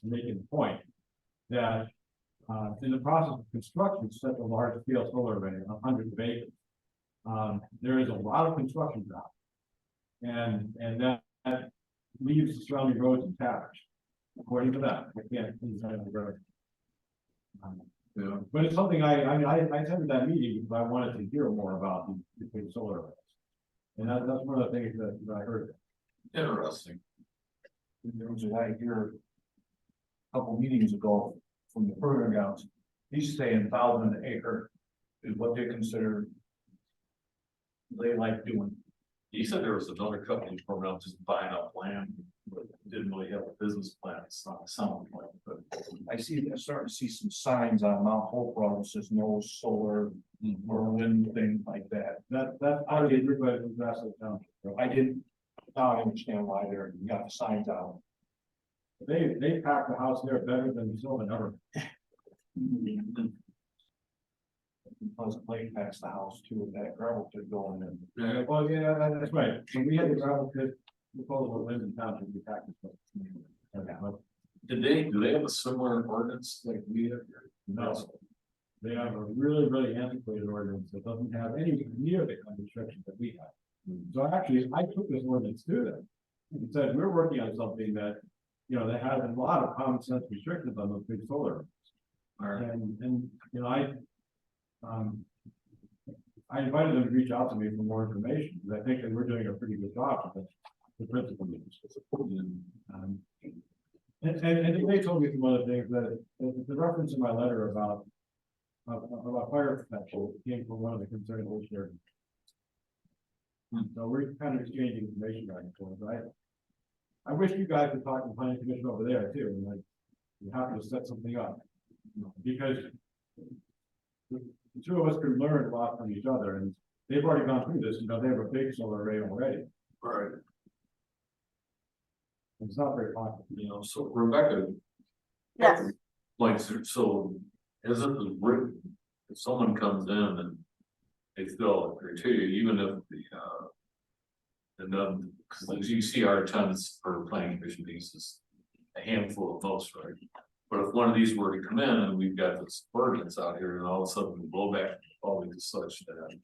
making the point that in the process of construction, such a large scale solar array, hundreds of acres, there is a lot of construction job. And that leaves the surrounding roads and taverns, according to that. I can't. Yeah. But it's something I attended that meeting because I wanted to hear more about the solar arrays. And that's one of the things that I heard. Interesting. There was a guy here a couple meetings ago from the proving grounds. He's saying 1,000 acre is what they consider they like doing. He said there was another company from around just buying up land, but didn't really have a business plan, it's not a sound plan, but. I'm starting to see some signs on Mount Hope Road that says no solar or wind, thing like that. That I did everybody from Grassland Township. I didn't, now I understand why they're, you got the signs out. They packed the house there better than Sylvan ever. Pleasant Lake past the house too, with that gravel pit going in. Yeah, Well, yeah, that's right. When we had the gravel pit proposal with Linden Township, we packed this place. do they have a similar ordinance like we have here? No. They have a really antiquated ordinance that doesn't have any near the kind of restrictions that we have. So actually, I took this ordinance to them. It said, we're working on something that, you know, that has a lot of common sense restrictions on those big solar arrays. Alright. And, you know, I invited them to reach out to me for more information, because I think that we're doing a pretty good job with the principal meetings. And they told me some other things that, the reference in my letter about fire protection came from one of the concerned listeners. So we're kind of exchanging information back and forth, right? I wish you guys could talk to the planning commission over there too, and like, we're happy to set something up. Because the two of us could learn a lot from each other, and they've already gone through this, you know, they have a big solar array already. Right. It's not very popular. You know, so Rebecca, Yes, like, so, as it was written, if someone comes in and they fill out criteria, even if and then, because as you see, our attendance for planning commission meetings is a handful of most, right? But if one of these were to come in and we've got this ordinance out here and all of a sudden we blow back probably to such that.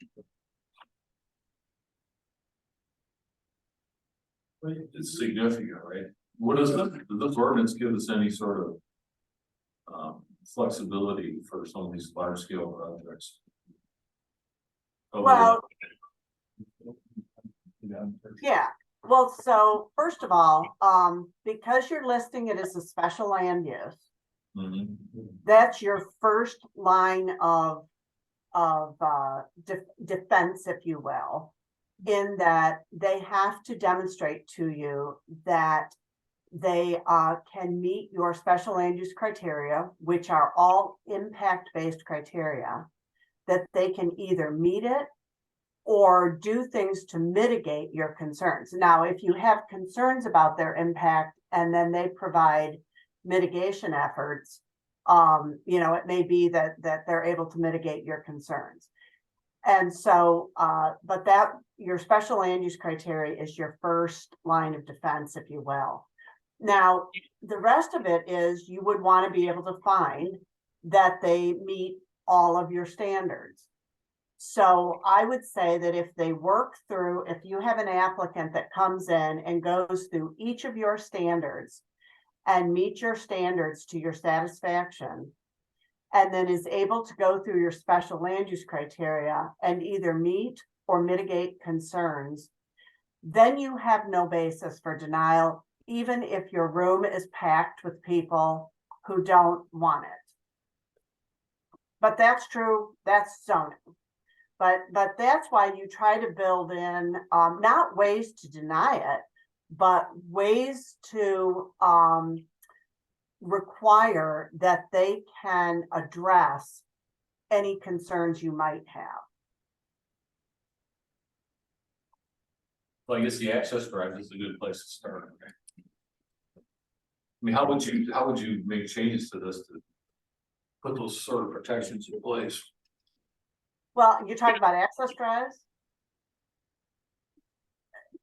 It's significant, right? What does this ordinance give us any sort of flexibility for some of these large scale projects? well, yeah, well, so first of all, because you're listing it as a special land use, Mhm. that's your first line of defense, if you will, in that they have to demonstrate to you that they can meet your special land use criteria, which are all impact-based criteria, that they can either meet it or do things to mitigate your concerns. Now, if you have concerns about their impact and then they provide mitigation efforts, you know, it may be that they're able to mitigate your concerns. And so, but that your special land use criteria is your first line of defense, if you will. Now, the rest of it is you would want to be able to find that they meet all of your standards. So I would say that if they work through, if you have an applicant that comes in and goes through each of your standards and meet your standards to your satisfaction, and then is able to go through your special land use criteria and either meet or mitigate concerns, then you have no basis for denial, even if your room is packed with people who don't want it. But that's true, that's zoning. But that's why you try to build in, not ways to deny it, but ways to, require that they can address any concerns you might have. Well, I guess the access drive is a good place to start. I mean, how would you make changes to this to put those sort of protections in place? Well, you're talking about access drives?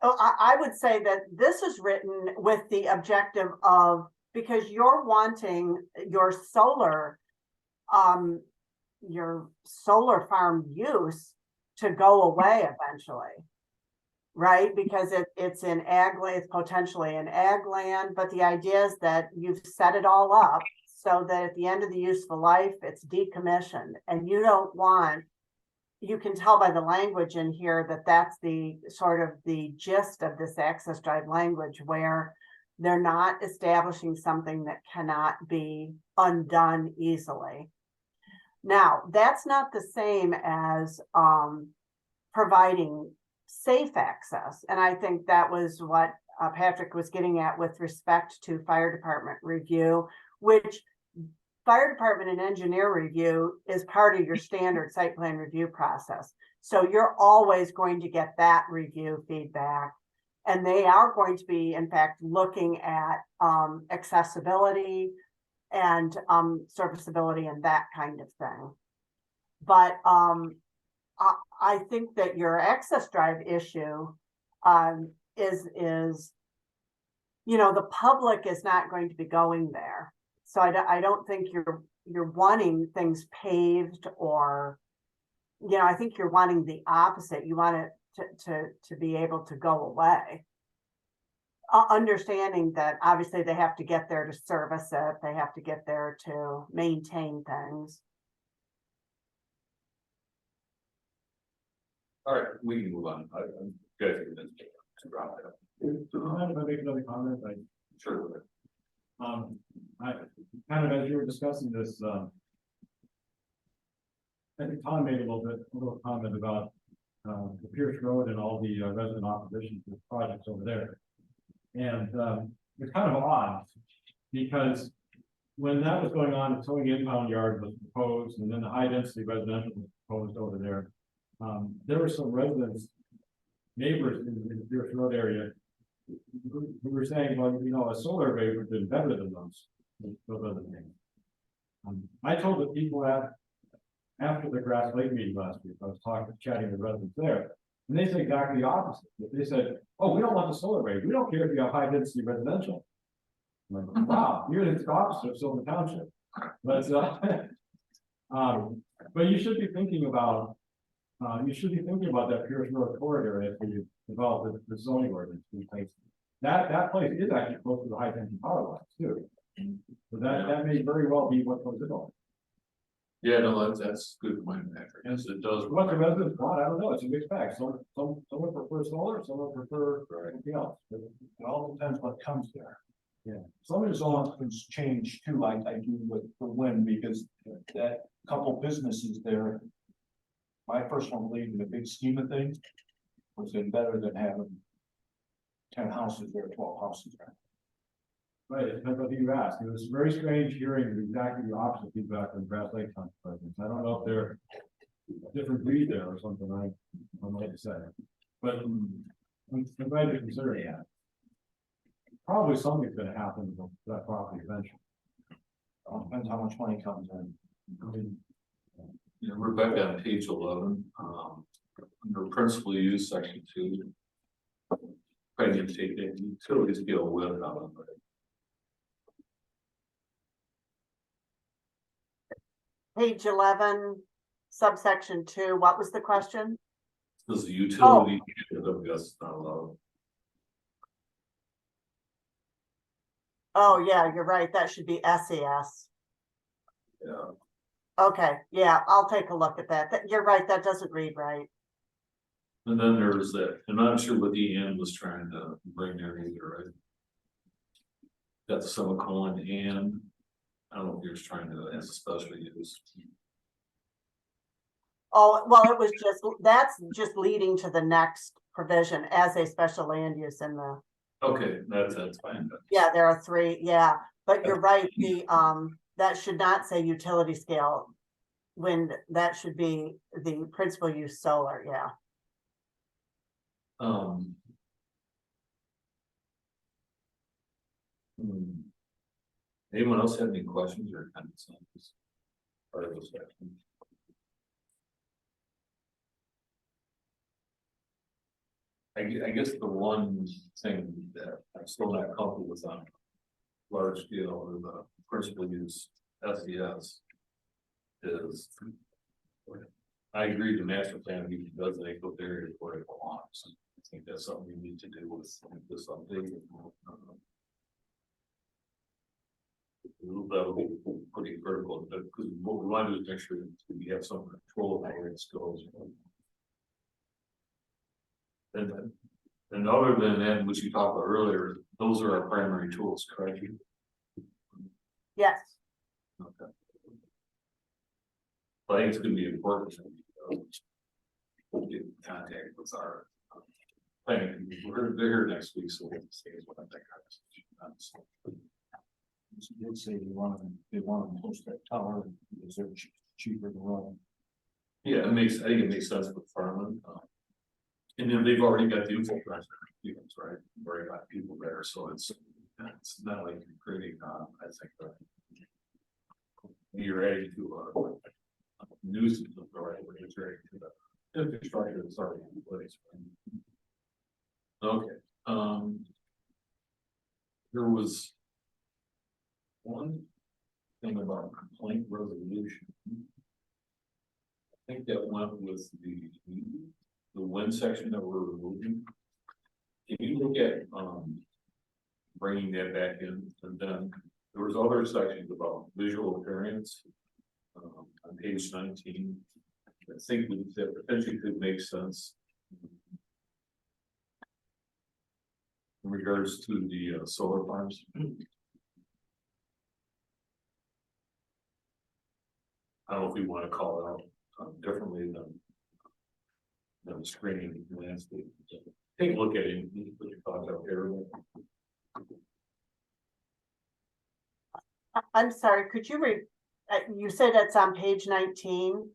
Oh, I would say that this is written with the objective of, because you're wanting your solar farm use to go away eventually. Right, because it's in ag land, it's potentially in ag land, but the idea is that you've set it all up so that at the end of the useful life, it's decommissioned, and you don't want, you can tell by the language in here that that's the sort of the gist of this access drive language, where they're not establishing something that cannot be undone easily. Now, that's not the same as providing safe access. And I think that was what Patrick was getting at with respect to fire department review, which fire department and engineer review is part of your standard site plan review process. So you're always going to get that review feedback. And they are going to be, in fact, looking at accessibility and serviceability and that kind of thing. But I think that your access drive issue is, you know, the public is not going to be going there. So I don't think you're wanting things paved, or, you know, I think you're wanting the opposite. You want it to be able to go away. Understanding that obviously they have to get there to service it. They have to get there to maintain things. All right, we can move on. I'm good to wrap it up. Do you mind if I make another comment? Sure. I kind of, as you were discussing this, I think Tom made a little comment about the Pierce Road and all the resident opposition to the projects over there. And it's kind of odd, because when that was going on, the towing impound yard was proposed, and then the high density residential was proposed over there. There were some residents, neighbors in the Pierce Road area, who were saying, well, you know, a solar array would have been better than those other things. I told the people after the Grass Lake meeting last week, I was chatting with residents there, and they said exactly the opposite. They said, oh, we don't want the solar array. We don't care if you have high density residential. I'm like, wow, you're the opposite of Sylvan Township. But you should be thinking about that Pierce Road corridor if you develop the zoning ordinance. That place is actually close to the high tension power lines too. So that may very well be what goes in on. Yeah, no, that's good point, Patrick. Yes, it does. What the residents want, I don't know. It's a mixed bag. Some would prefer solar, some would prefer anything else. It all depends what comes there. Yeah. Some of the zones change too, like I do with the wind, because that couple businesses there. My personal belief in the big scheme of things was it better than having 10 houses there, 12 houses there. Right, it depends on who you ask. It was very strange hearing exactly the opposite feedback from Grass Lake Township residents. I don't know if they're a different breed there or something. I don't know what to say, but I'm glad you're considering that. Probably something's going to happen to that property eventually. It depends how much money comes in. I mean, Yeah, Rebecca on page 11, under principal use section 2. Probably to take the utilities to get a win out of it. Page 11, subsection 2, what was the question? Does the utility, that's not allowed. Oh, yeah, you're right. That should be SES. Yeah. Okay, yeah, I'll take a look at that. You're right, that doesn't read right. And then there was that, and I'm not sure what EN was trying to bring there either, right? Got the semicolon and I don't know if you're trying to, as a special use. Oh, well, it was just, that's just leading to the next provision as a special land use in the, Okay, that's fine. yeah, there are three, yeah. But you're right, that should not say utility scale. When that should be the principal use solar, yeah. Um. hmm. Anyone else have any questions or comments on this? Part of this section? I guess the one thing that I'm still not comfortable with on large scale or the principal use SES is. I agree, the master plan does an equal area where it belongs. I think that's something we need to do with this update. That'll be pretty critical, because what we want to do is make sure that we have some control of where it goes. And other than that, which you talked about earlier, those are our primary tools, correct? Yes, Okay. I think it's gonna be important. We'll get in contact with our planning. They're here next week, so we'll see what I think. They did say they want to post that tower because they're cheaper to run. Yeah, I think it makes sense with farming. And then they've already got the infrastructure, units, right? Already got people there, so it's not like you're creating, I think, you're adding to a nuisance, right? When you're adding to the infrastructure that's already in place. Okay, there was one thing about complaint resolution. I think that went with the wind section that we're removing. Can you look at bringing that back in? And then there was other sections about visual variance on page 19. I think that potentially could make sense in regards to the solar farms. I don't know if we want to call it out differently than screening landscape. Take a look at it. You can put your thoughts out there. I'm sorry, could you you said that's on page 19?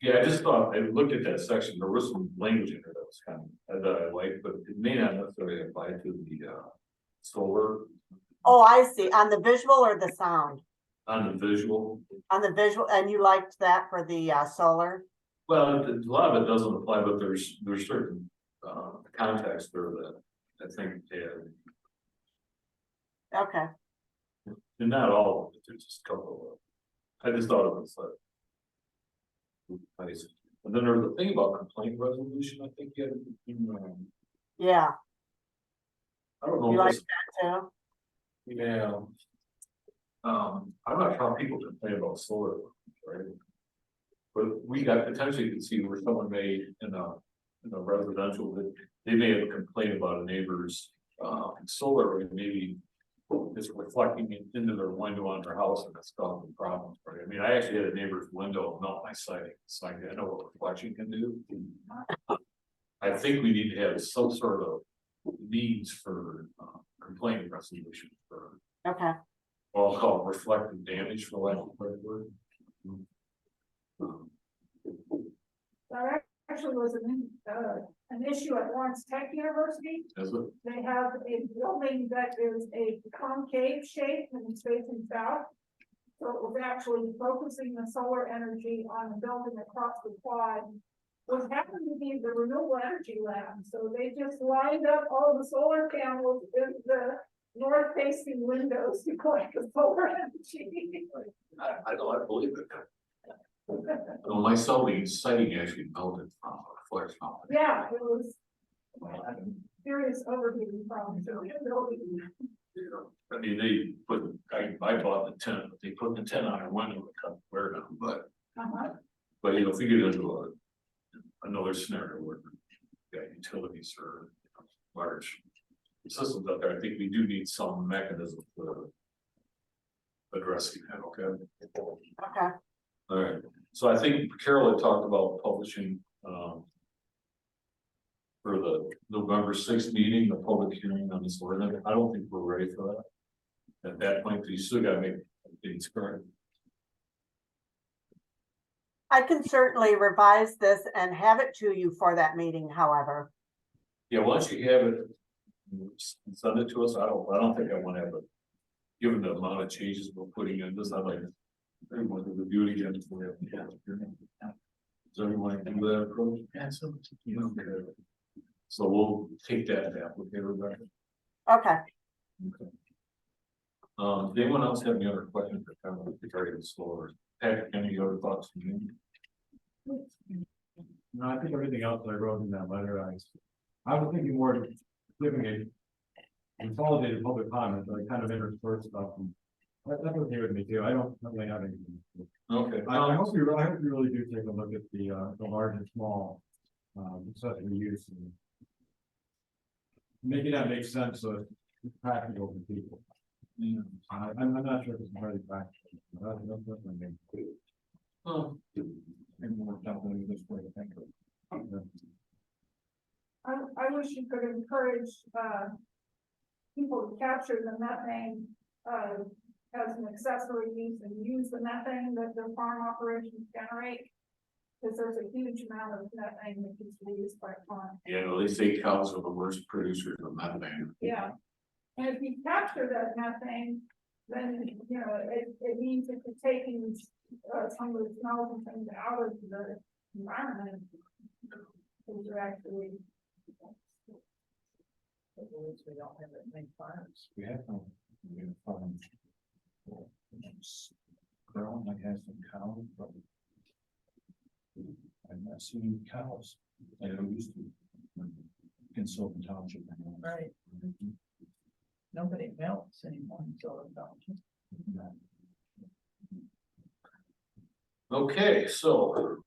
Yeah, I just thought, I looked at that section, there was some language in there that was kind of, that I liked, but it may not necessarily apply to the solar. Oh, I see, on the visual or the sound? On the visual. On the visual, and you liked that for the solar? Well, a lot of it doesn't apply, but there's certain context there that I think, Okay, and not all of it, there's just a couple of, I just thought it was nice. And then there was a thing about complaint resolution, I think, yeah, I don't know. you if like this- that too? Yeah. I'm not sure how people complain about solar, right? But we got potentially could see where someone may in a residential that they may have a complaint about a neighbor's solar, and maybe it's reflecting into their window on their house and it's causing problems, right? I mean, I actually had a neighbor's window melt my siding, so I know what reflection can do. I think we need to have some sort of means for complaint resolution for. Okay, Well, I'll call it reflective damage for lack of a better word. There actually was an issue at Lawrence Tech University. Is it? They have a building that is a concave shape and it's facing south. So it was actually focusing the solar energy on the building across the quad. What happened to be the renewable energy lab, so they just lined up all the solar panels in the north facing windows to collect the solar energy. I don't believe it. Well, my siding actually melted from a flare fountain. Yeah, it was serious overheating problems. So the building. I mean, they put, I bought the tent, but they put the tent on our window to cut the flare down, but if we get into another scenario where we got utilities or large systems out there, I think we do need some mechanism for addressing that, okay? okay. All right, So I think Carol had talked about publishing, for the November 6th meeting, the public hearing on this ordinance. I don't think we're ready for that. At that point, you still gotta make things current. I can certainly revise this and have it to you for that meeting, however. Yeah, once you have it, send it to us. I don't think I wanna have it. Given the amount of changes we're putting in this, I'd like everyone to review it again before we have the public hearing. Does everyone do that approach? Absolutely. Okay. So we'll take that and applicate it. Okay, Does anyone else have any other questions or comments regarding the solar? Patrick, any other thoughts from you? No, I think everything else that I wrote in that letter, I was thinking more of giving a consolidated public comment, like kind of intersperse stuff. And that's okay with me too. I don't really have anything. Okay. I hope you really do take a look at the large and small, accessory use and making that make sense so it's practical for people. Yeah. I'm not sure if it's entirely practical. That's what I mean. Well, Maybe more definitely this way to think of it. I wish you could encourage, people to capture the methane, as an accessory use and use the methane that their farm operations generate. Because there's a huge amount of methane that gets released by farm. you know, they say cows are the worst producers of methane. Yeah. And if you capture that methane, then, you know, it means that you're taking, some of the smells and things out of the environment. Because you're actually. We don't have that many farms. We have no, girl, I have some cows, but I've not seen cows, like I used to. In Sylvan Township. Right. Nobody melts anymore in Southern Belgium. Okay, so,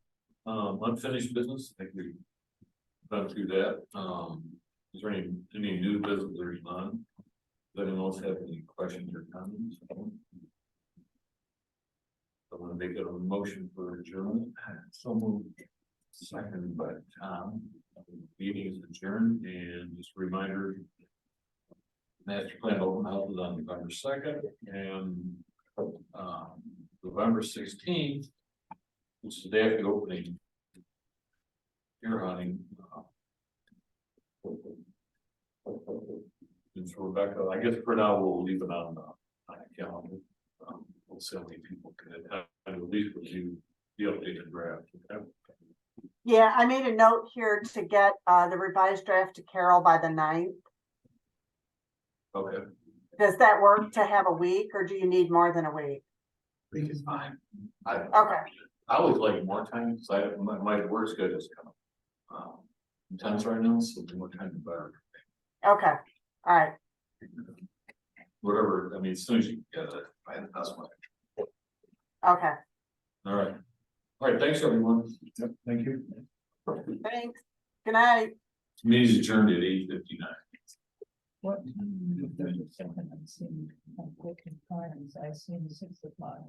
unfinished business, I think we've gone through that. Is there any new business or none? Does anyone else have any questions or comments? I want to make a motion for adjournment. So moved. Seconded by Tom. Meeting is adjourned, and just a reminder. Master plan open house is on November 2nd and November 16th, which is the day after the opening. Deer hunting. And so Rebecca, I guess for now we'll leave it on the calendar. We'll see how many people can attend, and at least review the updated draft. Okay? yeah, I made a note here to get the revised draft to Carol by the 9th. Okay. Does that work to have a week, or do you need more than a week? Week is fine. Okay, I always like more time, so my work schedule is kind of intense right now, so the more time the better. okay, all right, Whatever, I mean, as soon as you get it, that's fine. okay, All right. All right, thanks, everyone. Yep, thank you. thanks, good night. Meeting's adjourned at 8:59. What time? 32nd, I'm seeing, quick and times, I seen 6 o'clock.